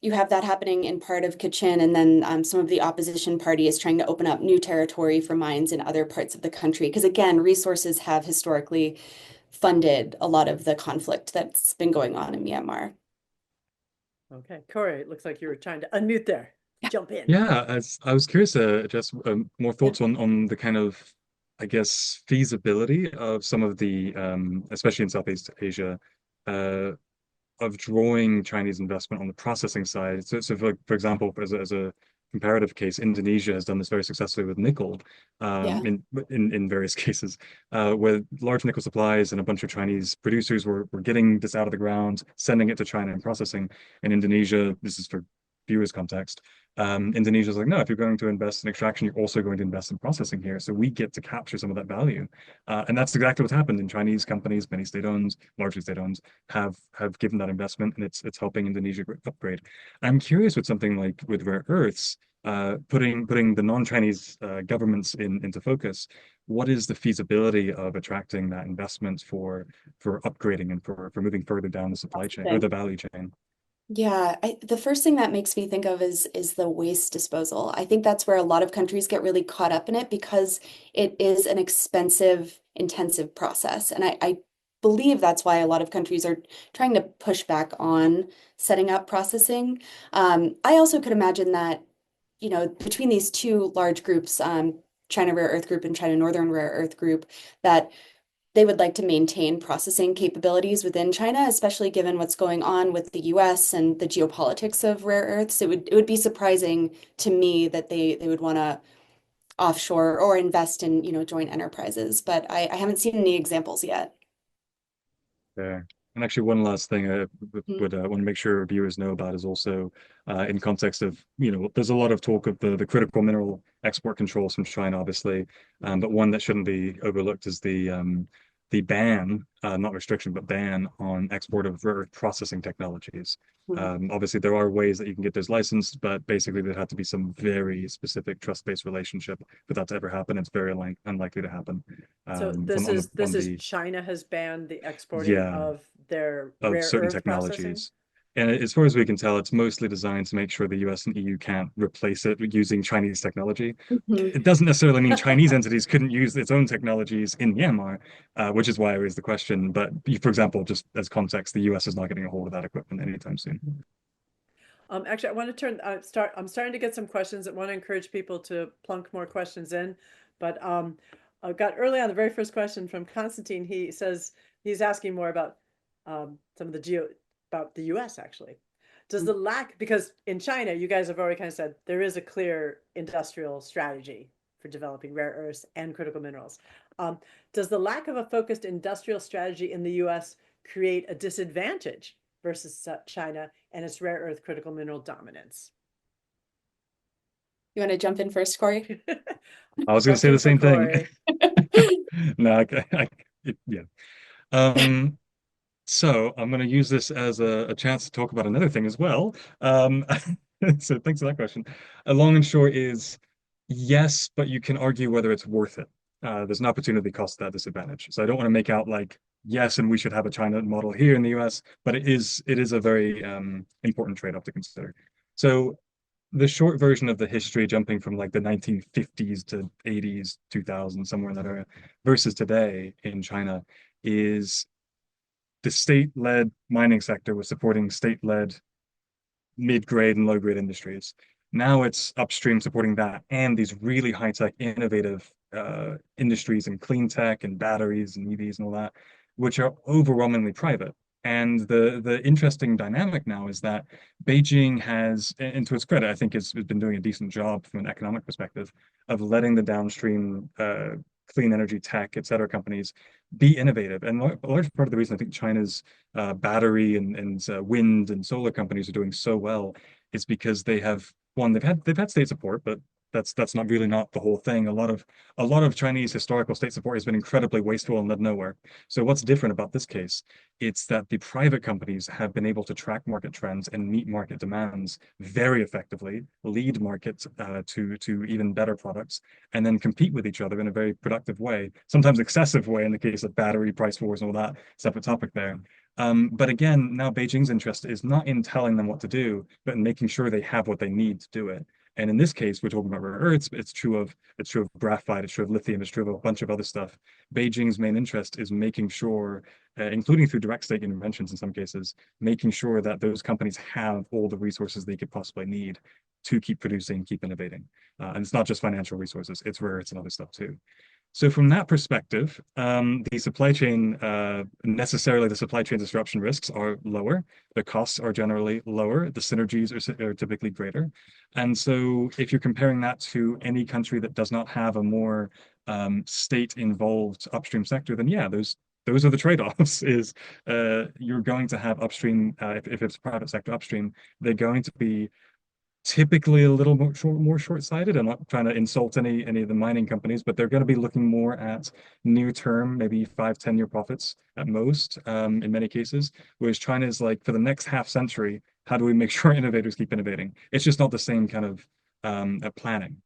you have that happening in part of Kachin, and then some of the opposition party is trying to open up new territory for mines in other parts of the country. Because again, resources have historically funded a lot of the conflict that's been going on in Myanmar. Okay, Cory, it looks like you were trying to unmute there. Jump in. Yeah, as I was curious, just more Yeah. thoughts on the kind of, I guess, feasibility of some of the, especially in Southeast Asia, uh, of drawing Chinese investment on the processing side. So for example, as a comparative case, Indonesia has done this very successfully with nickel, Yeah. in various cases, where large nickel supplies and a bunch of Chinese producers were getting this out of the ground, sending it to China and processing. In Indonesia, this is for viewers' context. Indonesia's like, no, if you're going to invest in extraction, you're also going to invest in processing here. So we get to capture some of that value. And that's exactly what's happened in Chinese companies, many state-owned, largely state-owned, have given that investment, and it's helping Indonesia upgrade. I'm curious with something like with rare earths, putting the non-Chinese governments into focus. What is the feasibility of attracting that investment for upgrading and for moving further down the supply chain or the value chain? Yeah, the first thing that makes me think of is the waste disposal. I think that's where a lot of countries get really caught up in it, because it is an expensive, intensive process. And I believe that's why a lot of countries are trying to push back on setting up processing. I also could imagine that, between these two large groups, China Rare Earth Group and China Northern Rare Earth Group, that they would like to maintain processing capabilities within China, especially given what's going on with the US and the geopolitics of rare earths. It would be surprising to me that they would want to offshore or invest in, joint enterprises, but I haven't seen any examples yet. There. And actually, one last thing I Mhm. would want to make sure viewers know about is also in context of, there's a lot of talk of the critical mineral export controls from China, obviously, but one that shouldn't be overlooked is the ban, not restriction, but ban on export of rare earth processing technologies. Mhm. Obviously, there are ways that you can get those licensed, but basically there had to be some very specific trust-based relationship for that to ever happen. It's very unlikely to happen. So this is China has banned the exporting Yeah, of their of rare certain earth processing. technologies. And as far as we can tell, it's mostly designed to make sure the US and EU can't replace it using Chinese technology. Mhm. It doesn't necessarily mean Chinese entities couldn't use its own technologies in Myanmar, which is why I raised the question. But for example, just as context, the US is not getting a hold of that equipment anytime soon. Actually, I want to I'm starting to get some questions. I want to encourage people to plunk more questions in, but I got early on the very first question from Constantine. He says he's asking more about some of about the U.S. actually. Does the lack, because in China, you guys have already kind of said there is a clear industrial strategy for developing rare earths and critical minerals. Um, does the lack of a focused industrial strategy in the U.S. create a disadvantage versus China and its rare earth critical mineral dominance? You want to jump in first, Cory? I was going to say Question the for same thing. Cory. No, yeah. Um, so I'm going to use this as a chance to talk about another thing as well. So thanks for that question. A long and short is yes, but you can argue whether it's worth it. There's an opportunity cost to that disadvantage. So I don't want to make out like yes, and we should have a China model here in the US, but it is a very important trade-off to consider. So the short version of the history, jumping from like the 1950s to 80s, 2000, somewhere in that area, versus today in China, is the state-led mining sector was supporting state-led mid-grade and low-grade industries. Now it's upstream supporting that and these really high-tech, innovative industries in clean tech and batteries and EVs and all that, which are overwhelmingly private. And the interesting dynamic now is that Beijing has, and to its credit, I think has been doing a decent job from an economic perspective of letting the downstream clean energy tech, et cetera, companies be innovative. And a large part of the reason I think China's battery and wind and solar companies are doing so well is because they have one, they've had state support, but that's not the whole thing. A lot of Chinese historical state support has been incredibly wasteful and led nowhere. So what's different about this case? It's that the private companies have been able to track market trends and meet market demands very effectively, lead markets to even better products, and then compete with each other in a very productive way, sometimes excessive way in the case of battery price wars and all that, separate topic there. But again, now Beijing's interest is not in telling them what to do, but in making sure they have what they need to do it. And in this case, we're talking about rare earths. It's true of graphite. It's true of lithium. It's true of a bunch of other stuff. Beijing's main interest is making sure, including through direct state interventions in some cases, making sure that those companies have all the resources they could possibly need to keep producing, keep innovating. And it's not just financial resources; it's rare earths and other stuff too. So from that perspective, necessarily the supply chain disruption risks are lower. The costs are generally lower. The synergies are typically greater. And so if you're comparing that to any country that does not have a more state-involved upstream sector, then yeah, those are the trade-offs. Is you're going to have upstream, if it's private sector upstream, they're going to be typically a little more short-sighted. I'm not trying to insult any of the mining companies, but they're going to be looking more at near-term, maybe 5, 10 year profits at most, in many cases. Whereas China is like, for the next half century, how do we make sure innovators keep innovating? It's just not the same kind of planning.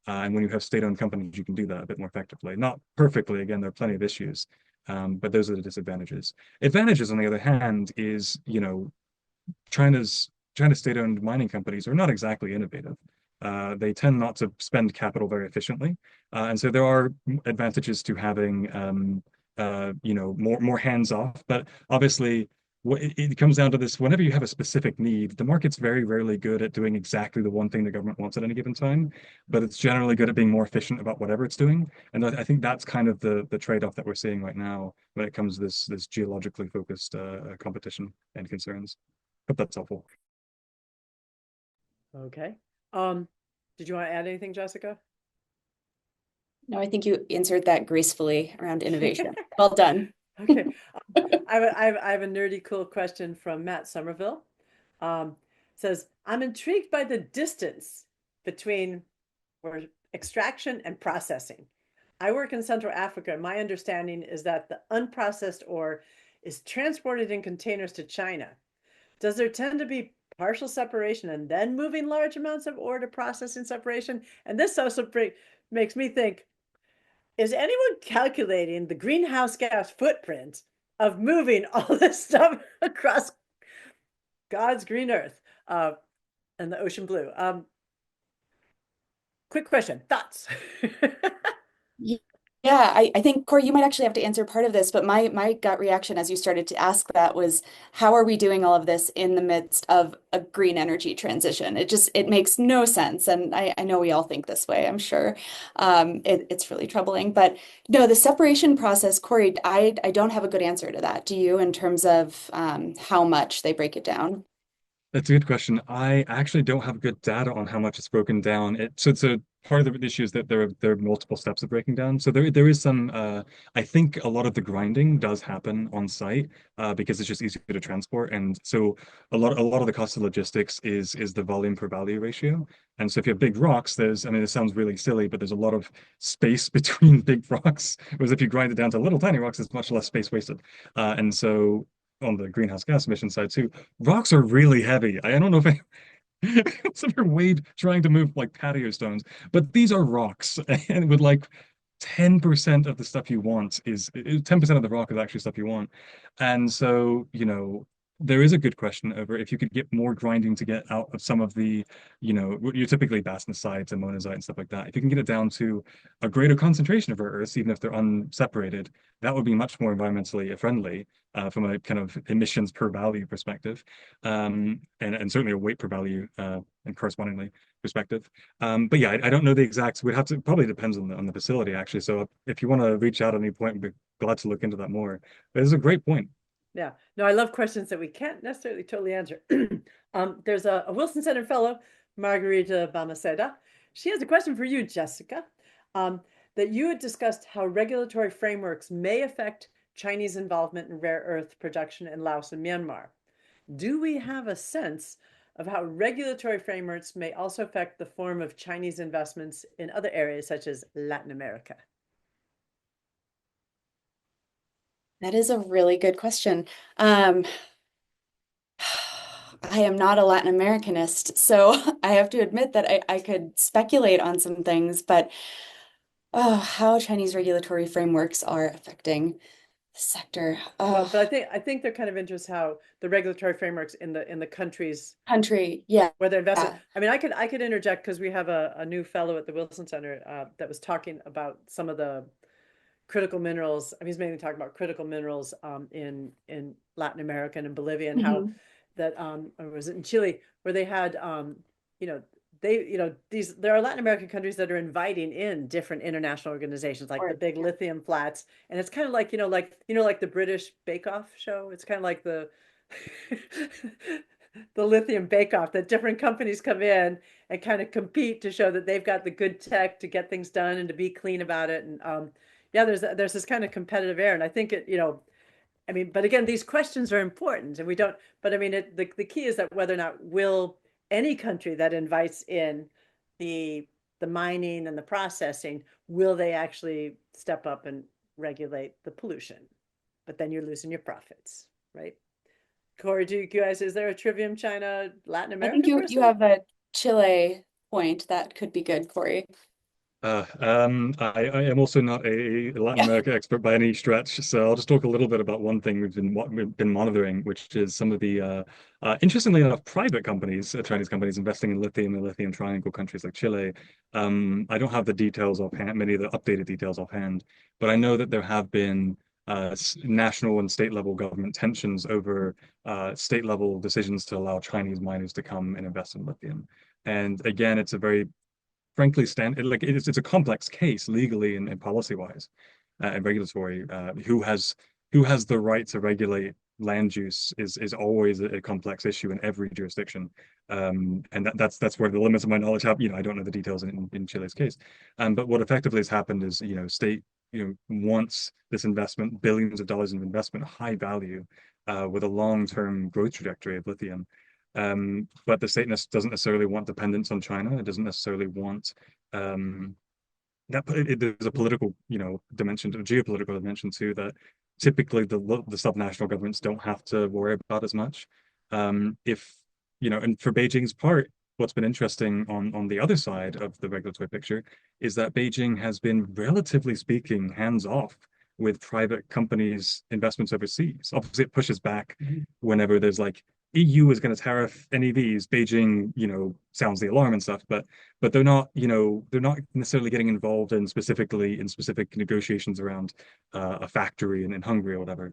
And when you have state-owned companies, you can do that a bit more effectively. Not perfectly, again, there are plenty of issues, but those are the disadvantages. Advantages, on the other hand, is, China's China's state-owned mining companies are not exactly innovative. They tend not to spend capital very efficiently, and so there are advantages to having more hands-off. But obviously, it comes down to this: whenever you have a specific need, the market's very rarely good at doing exactly the one thing the government wants at any given time, but it's generally good at being more efficient about whatever it's doing. And I think that's kind of the trade-off that we're seeing right now when it comes to this geologically focused competition and concerns. Hope that's helpful. Okay. Did you want to add anything, Jessica? No, I think you answered that gracefully around innovation. Well done. Okay. I have a nerdy cool question from Matt Somerville. Says, I'm intrigued by the distance between extraction and processing. I work in Central Africa, and my understanding is that the unprocessed ore is transported in containers to China. Does there tend to be partial separation and then moving large amounts of ore to processing separation? And this also makes me think, is anyone calculating the greenhouse gas footprint of moving all this stuff across God's green earth and the ocean blue? Quick question, thoughts? Yeah, I think, Cory, you might actually have to answer part of this, but my gut reaction as you started to ask that was, how are we doing all of this in the midst of a green energy transition? It makes no sense. And I know we all think this way, I'm sure. It's really troubling. But no, the separation process, Cory, I don't have a good answer to that. Do you, in terms of how much they break it down? That's a good question. I actually don't have good data on how much it's broken down. So part of the issue is that there are multiple steps of breaking down. So there is some I think a lot of the grinding does happen on site because it's just easier to transport. And so a lot of the cost of logistics is the volume per value ratio. And so if you have big rocks, I mean, it sounds really silly, but there's a lot of space between big rocks. Whereas if you grind it down to little tiny rocks, it's much less space wasted. And so on the greenhouse gas emission side too, rocks are really heavy. I don't know if it's ever weighed trying to move like patio stones, but these are rocks, and with like 10% of the stuff you want is 10% of the rock is actually stuff you want. And so, there is a good question over if you could get more grinding to get out of some of the, what you're typically bastnasites and monazite and stuff like that. If you can get it down to a greater concentration of rare earths, even if they're unseparated, that would be much more environmentally friendly from a kind of emissions per value perspective, and certainly a weight per value and correspondingly perspective. But yeah, I don't know the exacts. We'd have to probably depends on the facility actually. So if you want to reach out at any point, we'd be glad to look into that more. But it's a great point. Yeah, no, I love questions that we can't necessarily totally answer. There's a Wilson Center fellow, Margarita Balmaceda. She has a question for you, Jessica, that you had discussed how regulatory frameworks may affect Chinese involvement in rare earth production in Laos and Myanmar. Do we have a sense of how regulatory frameworks may also affect the form of Chinese investments in other areas such as Latin America? That is a really good question. I am not a Latin Americanist, so I have to admit that I could speculate on some things, but how Chinese regulatory frameworks are affecting the sector. Well, but I think they're kind of interested how the regulatory frameworks in the countries Country, yeah. where they're invested. I mean, I could interject because we have a new fellow at the Wilson Center that was talking about some of the critical minerals. I mean, he's mainly talking about critical minerals in Latin America and in Bolivia, and how that or was it in Chile, where they had you know there are Latin American countries that are inviting in different international organizations like the big lithium flats, and it's kind of like like the British Bake Off show. It's kind of like the the lithium bake off, that different companies come in and kind of compete to show that they've got the good tech to get things done and to be clean about it. And yeah, there's this kind of competitive air, and I think I mean, but again, these questions are important, and we don't. But I mean, the key is that whether or not will any country that invites in the mining and the processing, will they actually step up and regulate the pollution? But then you're losing your profits, right? Cory, do you guys, is there a Trivium China Latin America I think person? you have a Chile point that could be good, Cory. I am also not a Latin America expert by any stretch, so I'll just talk a little bit about one thing we've been monitoring, which is some of the interestingly enough, private companies, Chinese companies investing in lithium and lithium triangle countries like Chile. I don't have the details offhand, many of the updated details offhand, but I know that there have been national and state level government tensions over state level decisions to allow Chinese miners to come and invest in lithium. And again, it's a very frankly it's a complex case legally and policy wise and regulatory. Who has the right to regulate land use is always a complex issue in every jurisdiction, and that's where the limits of my knowledge have. I don't know the details in Chile's case, but what effectively has happened is state wants this investment, billions of dollars of investment, high value, with a long-term growth trajectory of lithium. But the state doesn't necessarily want dependence on China. It doesn't necessarily want there's a political, dimension, a geopolitical dimension too, that typically the subnational governments don't have to worry about as much. If and for Beijing's part, what's been interesting on the other side of the regulatory picture is that Beijing has been, relatively speaking, hands off with private companies' investments overseas. Obviously, it pushes back whenever there's like EU is going to tariff NEVs. Beijing, sounds the alarm and stuff, but they're not, they're not necessarily getting involved in specific negotiations around a factory in Hungary or whatever.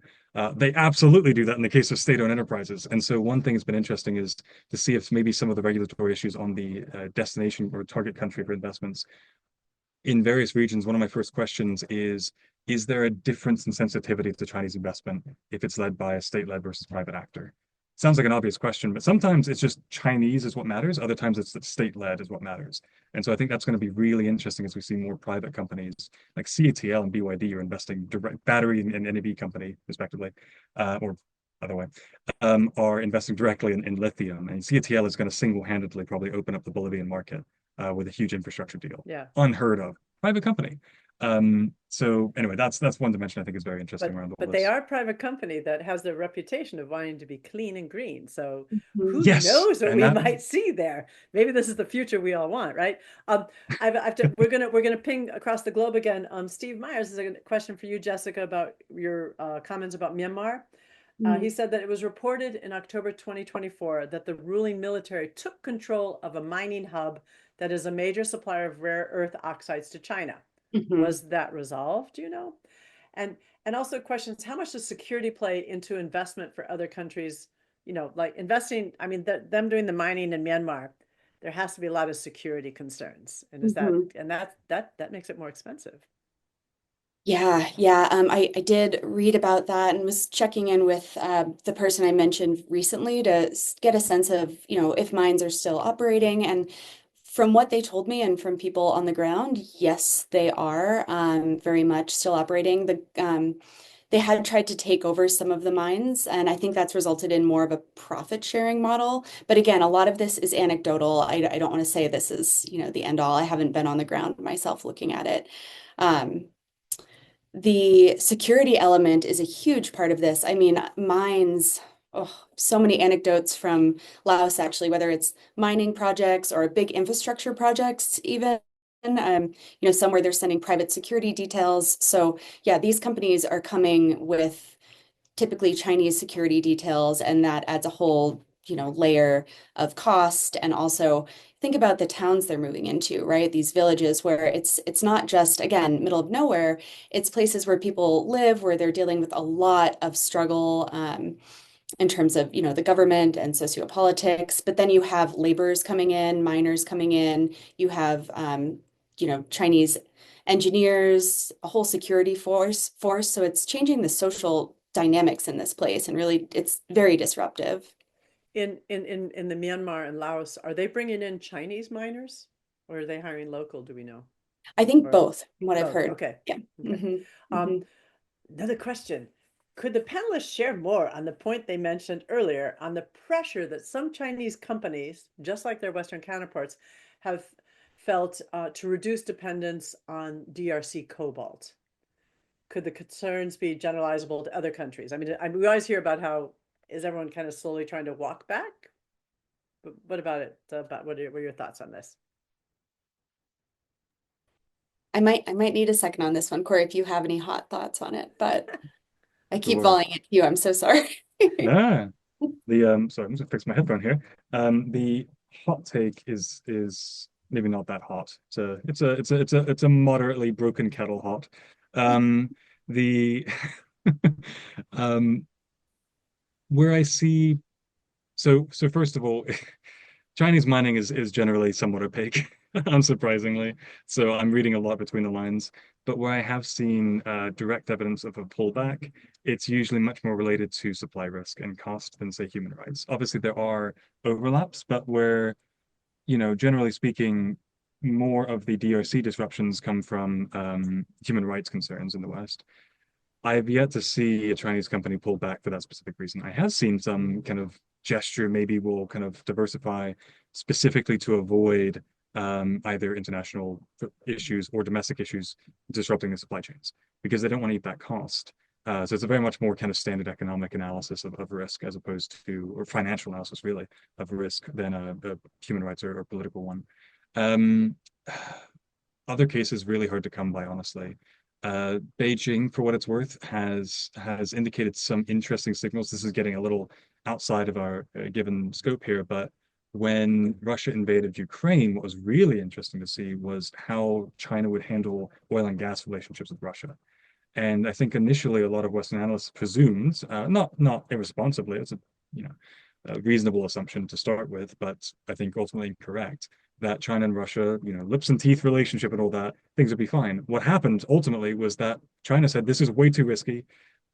They absolutely do that in the case of state-owned enterprises. And so one thing that's been interesting is to see if maybe some of the regulatory issues on the destination or target country for investments in various regions. One of my first questions is there a difference in sensitivity to Chinese investment if it's led by a state-led versus private actor? sounds like an obvious question, but sometimes it's just Chinese is what matters. Other times it's state-led is what matters. And so I think that's going to be really interesting as we see more private companies like CATL and BYD are investing direct battery and NEV company, respectively, or other way, are investing directly in lithium. And CATL is going to single-handedly probably open up the Bolivian market with a huge infrastructure deal. Yeah. Unheard of. Private company. So anyway, that's one dimension I think is very interesting around all But this. they are a private company that has the reputation of wanting to be clean and green. So who Yes, knows what and we that might see there? Maybe this is the future we all want, right? We're gonna ping across the globe again. Steve Myers is a question for you, Jessica, about your comments about Myanmar. He said that it was reported in October 2024 that the ruling military took control of a mining hub that is a major supplier of rare earth oxides to China. Was that resolved, do you know? And also questions, how much does security play into investment for other countries? You know, like investing, I mean, them doing the mining in Myanmar, there has to be a lot of security concerns. And is that, and that makes it more expensive. Yeah, yeah. I did read about that and was checking in with the person I mentioned recently to get a sense of, if mines are still operating. And from what they told me and from people on the ground, yes, they are very much still operating. They had tried to take over some of the mines, and I think that's resulted in more of a profit sharing model. But again, a lot of this is anecdotal. I don't want to say this is, the end all. I haven't been on the ground myself looking at it. The security element is a huge part of this. I mean, mines, so many anecdotes from Laos, actually, whether it's mining projects or big infrastructure projects, even, somewhere they're sending private security details. So yeah, these companies are coming with typically Chinese security details, and that adds a whole, layer of cost. And also think about the towns they're moving into, right? These villages where it's not just, again, middle of nowhere, it's places where people live, where they're dealing with a lot of struggle in terms of, the government and sociopolitics. But then you have laborers coming in, miners coming in, you have, Chinese engineers, a whole security force. So it's changing the social dynamics in this place, and really it's very disruptive. In the Myanmar and Laos, are they bringing in Chinese miners or are they hiring local? Do we know? I think Or both, from what I've both? heard. Okay. Yeah. Okay. Another question. Could the panelists share more on the point they mentioned earlier on the pressure that some Chinese companies, just like their Western counterparts, have felt to reduce dependence on DRC cobalt? Could the concerns be generalizable to other countries? I mean, we always hear about how is everyone kind of slowly trying to walk back? But what about it? What are your thoughts on this? I might need a second on this one, Cory, if you have any hot thoughts on it, but I keep Sure. volleying it to you. I'm so sorry. Nah. Sorry, I'm just gonna fix my headphone here. The hot take is maybe not that hot. It's a moderately broken kettle hot. The where I see so first of all, Chinese mining is generally somewhat opaque, unsurprisingly. So I'm reading a lot between the lines. But where I have seen direct evidence of a pullback, it's usually much more related to supply risk and cost than, say, human rights. Obviously, there are overlaps, but where, generally speaking, more of the DRC disruptions come from human rights concerns in the West. I have yet to see a Chinese company pull back for that specific reason. I have seen some kind of gesture, maybe will kind of diversify specifically to avoid either international issues or domestic issues disrupting the supply chains because they don't want to eat that cost. So it's a very much more kind of standard economic analysis of risk as opposed to, or financial analysis really, of risk than a human rights or political one. Other cases really hard to come by, honestly. Beijing, for what it's worth, has indicated some interesting signals. This is getting a little outside of our given scope here, but when Russia invaded Ukraine, what was really interesting to see was how China would handle oil and gas relationships with Russia. And I think initially a lot of Western analysts presumed, not irresponsibly, it's a reasonable assumption to start with, but I think ultimately correct, that China and Russia, lips and teeth relationship and all that, things would be fine. What happened ultimately was that China said, this is way too risky.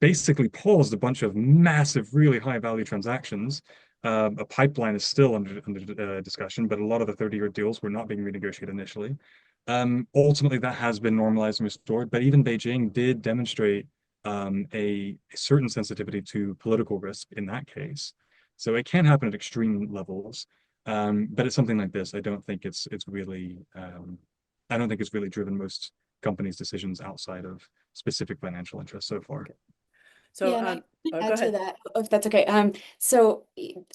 basically paused a bunch of massive, really high value transactions. A pipeline is still under discussion, but a lot of the 30-year deals were not being renegotiated initially. Ultimately, that has been normalized and restored, but even Beijing did demonstrate a certain sensitivity to political risk in that case. So it can happen at extreme levels, but it's something like this. I don't think it's really I don't think it's really driven most companies' decisions outside of specific financial interests so far. Okay. So, yeah, and I oh, add go to ahead. that, if that's okay. So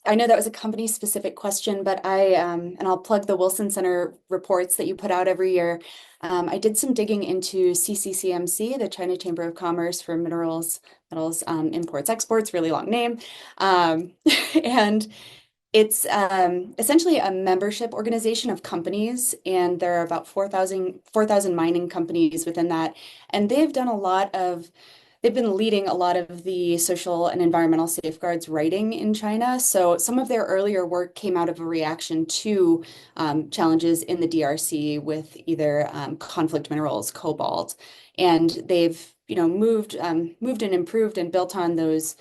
I know that was a company specific question, but and I'll plug the Wilson Center reports that you put out every year. I did some digging into CCCMC, the China Chamber of Commerce for metals, imports, exports, really long name. And it's essentially a membership organization of companies, and there are about 4,000 mining companies within that. And they've been leading a lot of the social and environmental safeguards writing in China. So some of their earlier work came out of a reaction to challenges in the DRC with either conflict minerals, cobalt, and they've moved and improved and built on those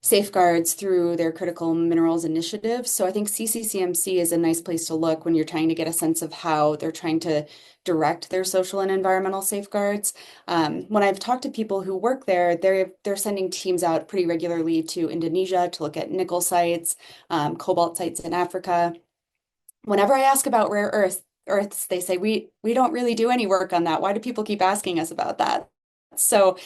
safeguards through their critical minerals initiative. So I think CCCMC is a nice place to look when you're trying to get a sense of how they're trying to direct their social and environmental safeguards. When I've talked to people who work there, they're sending teams out pretty regularly to Indonesia to look at nickel sites, cobalt sites in Africa. Whenever I ask about rare earths, they say we don't really do any work on that. Why do people keep asking us about that? So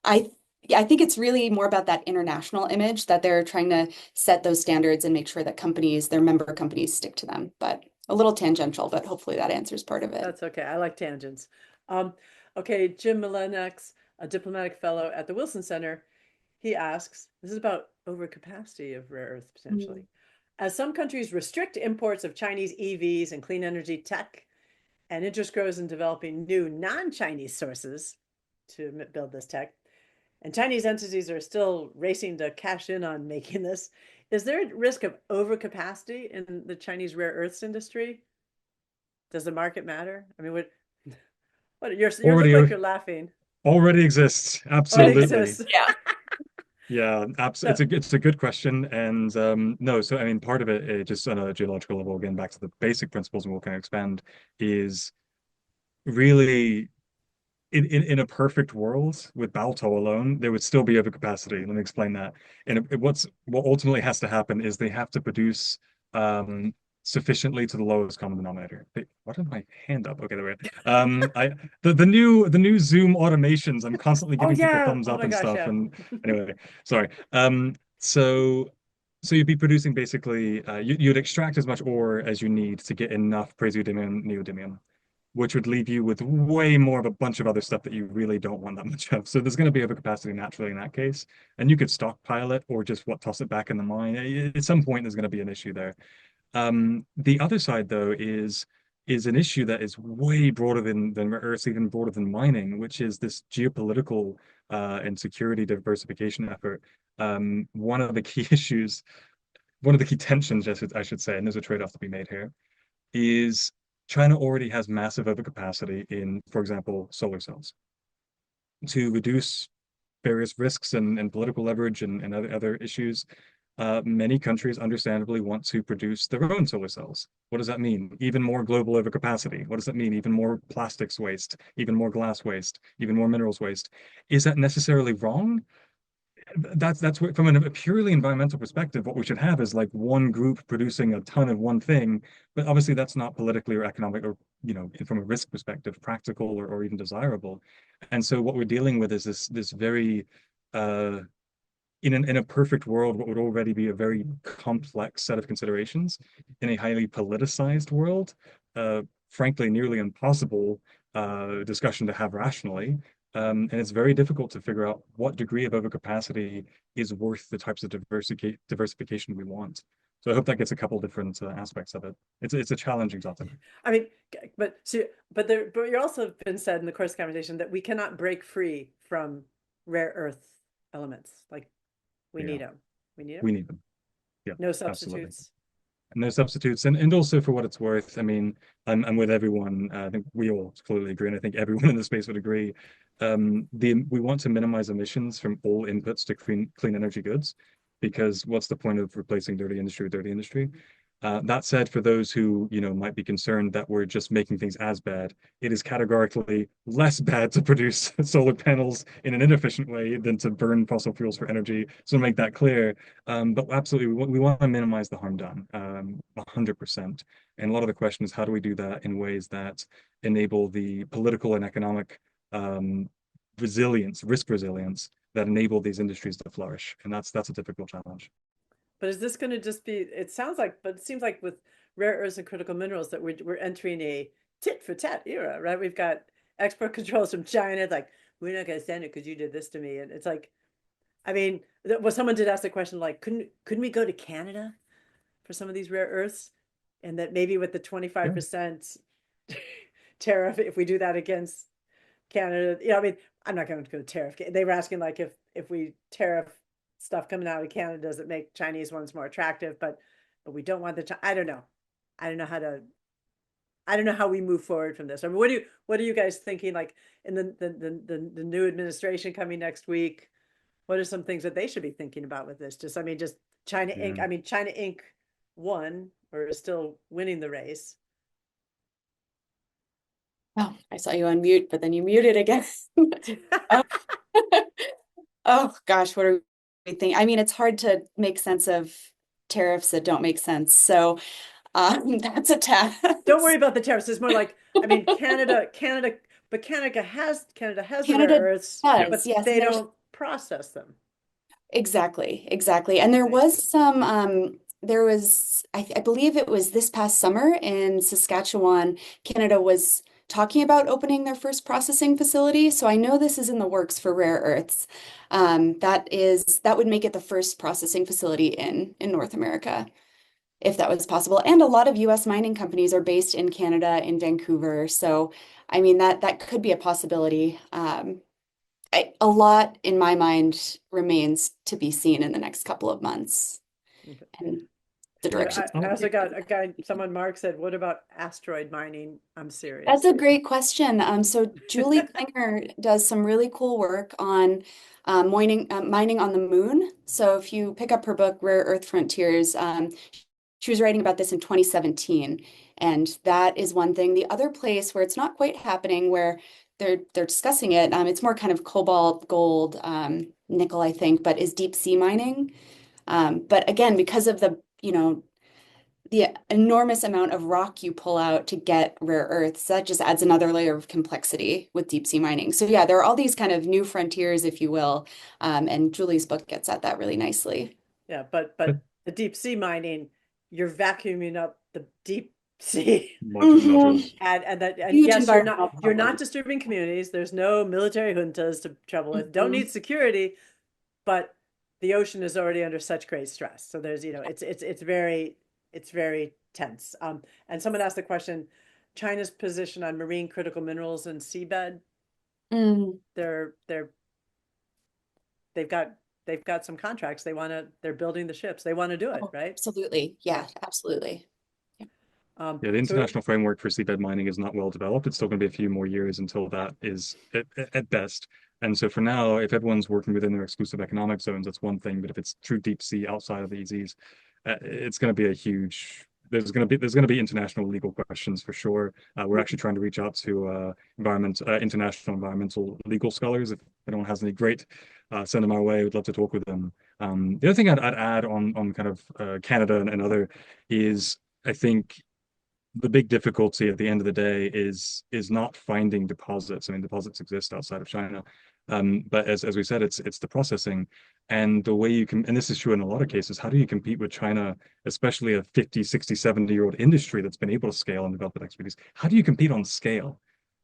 I yeah, I think it's really more about that international image that they're trying to set those standards and make sure that their member companies stick to them. But a little tangential, but hopefully that answers part of it. That's okay. I like tangents. Um, okay, Jim Melenex, a diplomatic fellow at the Wilson Center, he asks, this is about overcapacity of rare earths potentially. Mm. As some countries restrict imports of Chinese EVs and clean energy tech, and interest grows in developing new non-Chinese sources to build this tech, and Chinese entities are still racing to cash in on making this, is there a risk of overcapacity in the Chinese rare earths industry? Does the market matter? I mean, what you look like Already you're laughing. already exists. Oh, it Absolutely. exists. Yeah. Yeah, So, it's a good question, and no, so I mean, part of it, just on a geological level, again, back to the basic principles, and we'll kind of expand, is really in a perfect world with Balto alone, there would still be overcapacity. Let me explain that. And what ultimately has to happen is they have to produce um, sufficiently to the lowest common denominator. What did my hand up? Okay, there we go. The new Zoom automations. I'm constantly oh giving people yeah. thumbs Oh up my and gosh, stuff. yeah. And anyway, sorry. So you'd be producing basically you'd extract as much ore as you need to get enough praseodymium and neodymium, which would leave you with way more of a bunch of other stuff that you really don't want that much of. So there's going to be overcapacity naturally in that case. And you could stockpile it or just toss it back in the mine. At some point, there's going to be an issue there. The other side, though, is an issue that is way broader than rare earths, even broader than mining, which is this geopolitical and security diversification effort. One of the key issues, one of the key tensions, I should say, and there's a trade-off to be made here, is China already has massive overcapacity in, for example, solar cells. To reduce various risks and political leverage and other issues, many countries understandably want to produce their own solar cells. What does that mean? Even more global overcapacity. What does that mean? Even more plastics waste, even more glass waste, even more minerals waste. Is that necessarily wrong? That's what, from a purely environmental perspective, what we should have is like one group producing a ton of one thing, but obviously that's not politically or economic or from a risk perspective practical or even desirable. And so what we're dealing with is this very uh in a perfect world, what would already be a very complex set of considerations in a highly politicized world, frankly nearly impossible discussion to have rationally. And it's very difficult to figure out what degree of overcapacity is worth the types of diversification we want. So I hope that gets a couple different aspects of it. It's a challenging topic. I mean, but you also been said in the course of the conversation that we cannot break free from rare earth elements. Like we Yeah, need them. We need them. we need them. Yeah, No absolutely. substitutes. no substitutes. And also for what it's worth, I mean, I'm with everyone. I think we all clearly agree, and I think everyone in the space would agree. We want to minimize emissions from all inputs to clean energy goods, because what's the point of replacing dirty industry with dirty industry? That said, for those who, might be concerned that we're just making things as bad, it is categorically less bad to produce solar panels in an inefficient way than to burn fossil fuels for energy. So to make that clear, but absolutely, we want to minimize the harm done, 100%. And a lot of the question is, how do we do that in ways that enable the political and economic resilience, risk resilience, that enable these industries to flourish? And that's a difficult challenge. But is this going to just be, it sounds like, but it seems like with rare earths and critical minerals that we're entering a tit for tat era, right? We've got export controls from China. It's like, we're not going to send it because you did this to me. And it's like, I mean, well, someone did ask the question, like, couldn't we go to Canada for some of these rare earths? And that maybe with the 25% tariff, if we do that against Canada, I mean, I'm not going to go to tariff. They were asking like if we tariff stuff coming out of Canada, does it make Chinese ones more attractive? But we don't want I don't know. I don't know how we move forward from this. I mean, what are you guys thinking? Like in the new administration coming next week, what are some things that they should be thinking about with this? Just China Inc. I mean, China Inc. won or is still winning the race. Oh, I saw you unmute, but then you muted again. Oh. Oh gosh, what are we thinking? I mean, it's hard to make sense of tariffs that don't make sense. So that's a task. Don't worry about the tariffs. It's more like, I mean, Canada has the rare earths, but yes, they don't process them. Exactly. And there was some, I believe it was this past summer in Saskatchewan, Canada was talking about opening their first processing facility. So I know this is in the works for rare earths. That would make it the first processing facility in North America, if that was possible. And a lot of US mining companies are based in Canada, in Vancouver. So, I mean, that could be a possibility. A lot in my mind remains to be seen in the next couple of months. Okay. And the direction. I also got a guy, Mark said, what about asteroid mining? I'm serious. That's a great question. So Julie Klinger does some really cool work on mining on the moon. So if you pick up her book, Rare Earth Frontiers, she was writing about this in 2017. And that is one thing. The other place where it's not quite happening, where they're discussing it, it's more kind of cobalt, gold, nickel, I think, but is deep sea mining. But again, because of the enormous amount of rock you pull out to get rare earths, that just adds another layer of complexity with deep sea mining. So yeah, there are all these kind of new frontiers, if you will. And Julie's book gets at that really nicely. Yeah, but the deep sea mining, you're vacuuming up the deep sea. Mhm. And Huge yes, environmental you're not problem. disturbing communities. There's no military juntas to trouble with. Don't Mhm. need security, but the ocean is already under such great stress. So there's, it's very tense. And someone asked the question, China's position on marine critical minerals and seabed. Mm. They've got some contracts. They're building the ships. They want to do it, Oh, right? absolutely. Yeah, absolutely. Yeah, the international framework for seabed mining is not well developed. It's still going to be a few more years until that is at best. And so for now, if everyone's working within their exclusive economic zones, that's one thing. But if it's true deep sea outside of the EZs, it's going to be a huge. There's going to be international legal questions for sure. We're actually trying to reach out to international environmental legal scholars. If anyone has any great, send them our way. We'd love to talk with them. The other thing I'd add on kind of Canada and other is I think the big difficulty at the end of the day is not finding deposits. I mean, deposits exist outside of China, but as we said, it's the processing and the way you can. And this is true in a lot of cases. How do you compete with China, especially a 50, 60, 70-year-old industry that's been able to scale and develop with expertise? How do you compete on scale?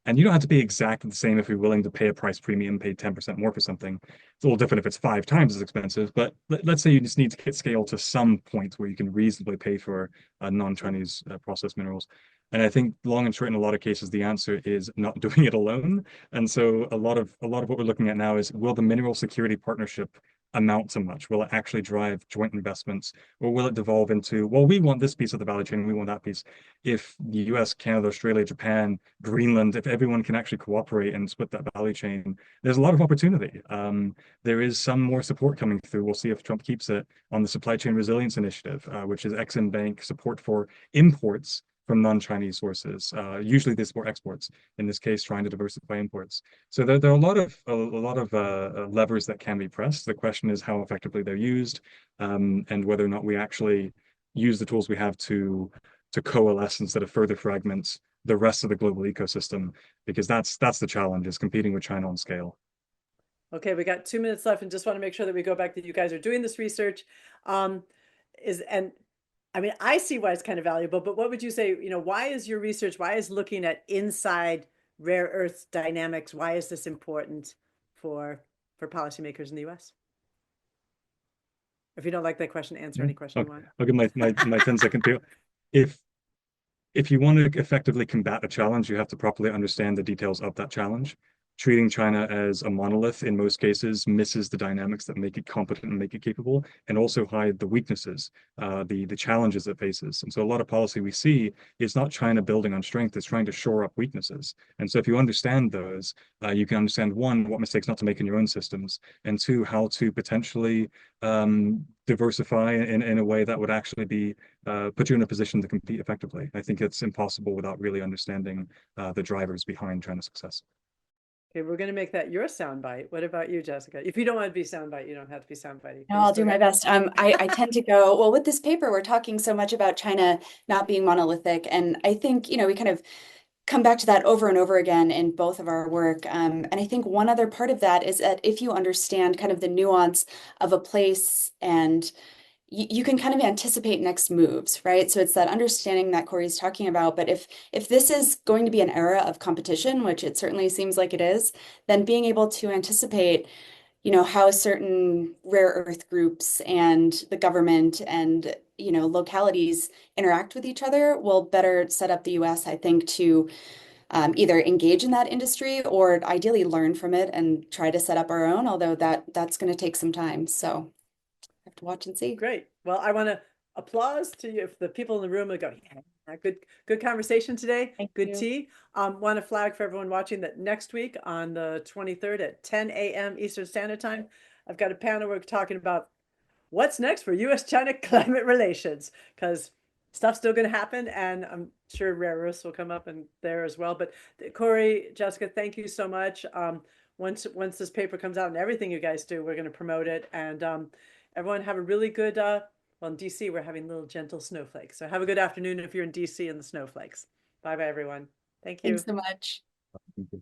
And you don't have to be exactly the same if you're willing to pay a price premium, pay 10% more for something. It's a little different if it's 5 times as expensive, but let's say you just need to get scale to some point where you can reasonably pay for non-Chinese processed minerals. And I think long and short, in a lot of cases, the answer is not doing it alone. And so a lot of what we're looking at now is, will the mineral security partnership amount to much? Will it actually drive joint investments, or will it devolve into, well, we want this piece of the value chain, we want that piece? If the US, Canada, Australia, Japan, Greenland, if everyone can actually cooperate and split that value chain, there's a lot of opportunity. There is some more support coming through. We'll see if Trump keeps it on the Supply Chain Resilience Initiative, which is Exim Bank support for imports from non-Chinese sources. Usually they support exports. In this case, trying to diversify imports. So there are a lot of levers that can be pressed. The question is how effectively they're used, and whether or not we actually use the tools we have to coalesce instead of further fragment the rest of the global ecosystem, because that's the challenge, is competing with China on scale. Okay, we got 2 minutes left, and just want to make sure that we go back that you guys are doing this research. I mean, I see why it's kind of valuable, but what would you say, why is your research, why is looking at inside rare earth dynamics, why is this important for policymakers in the US? If you don't like that question, answer any question you want. I'll give my 10-second deal. If you want to effectively combat a challenge, you have to properly understand the details of that challenge. Treating China as a monolith in most cases misses the dynamics that make it competent and make it capable, and also hide the weaknesses, the challenges it faces. And so a lot of policy we see is not China building on strength, it's trying to shore up weaknesses. And so if you understand those, you can understand, one, what mistakes not to make in your own systems, and two, how to potentially diversify in a way that would actually be put you in a position to compete effectively. I think it's impossible without really understanding the drivers behind China's success. Okay, we're going to make that your soundbite. What about you, Jessica? If you don't want to be soundbite, you don't have to be soundbite. No, I'll do my best. I tend to go, well, with this paper, we're talking so much about China not being monolithic. And I think, we kind of come back to that over and over again in both of our work. And I think one other part of that is that if you understand kind of the nuance of a place, and you can kind of anticipate next moves, right? So it's that understanding that Cory's talking about. But if this is going to be an era of competition, which it certainly seems like it is, then being able to anticipate, how certain rare earth groups and the government and, localities interact with each other will better set up the US, I think, to either engage in that industry or ideally learn from it and try to set up our own, although that's going to take some time. So have to watch and see. Great. Well, I want to applause to you if the people in the room would go, yeah, good conversation today. Good tea. Want to flag for everyone watching that next week on the 23rd at 10 a.m. Eastern Standard Time, I've got a panel we're talking about what's next for US-China climate relations, because stuff's still going to happen, and I'm sure rare earths will come up in there as well. But Cory, Jessica, thank you so much. Once this paper comes out and everything you guys do, we're going to promote it. And everyone have a really good, well, in DC, we're having little gentle snowflakes. So have a good afternoon if you're in DC and the snowflakes. Bye-bye, everyone. Thank you. Thanks so much. Thank you.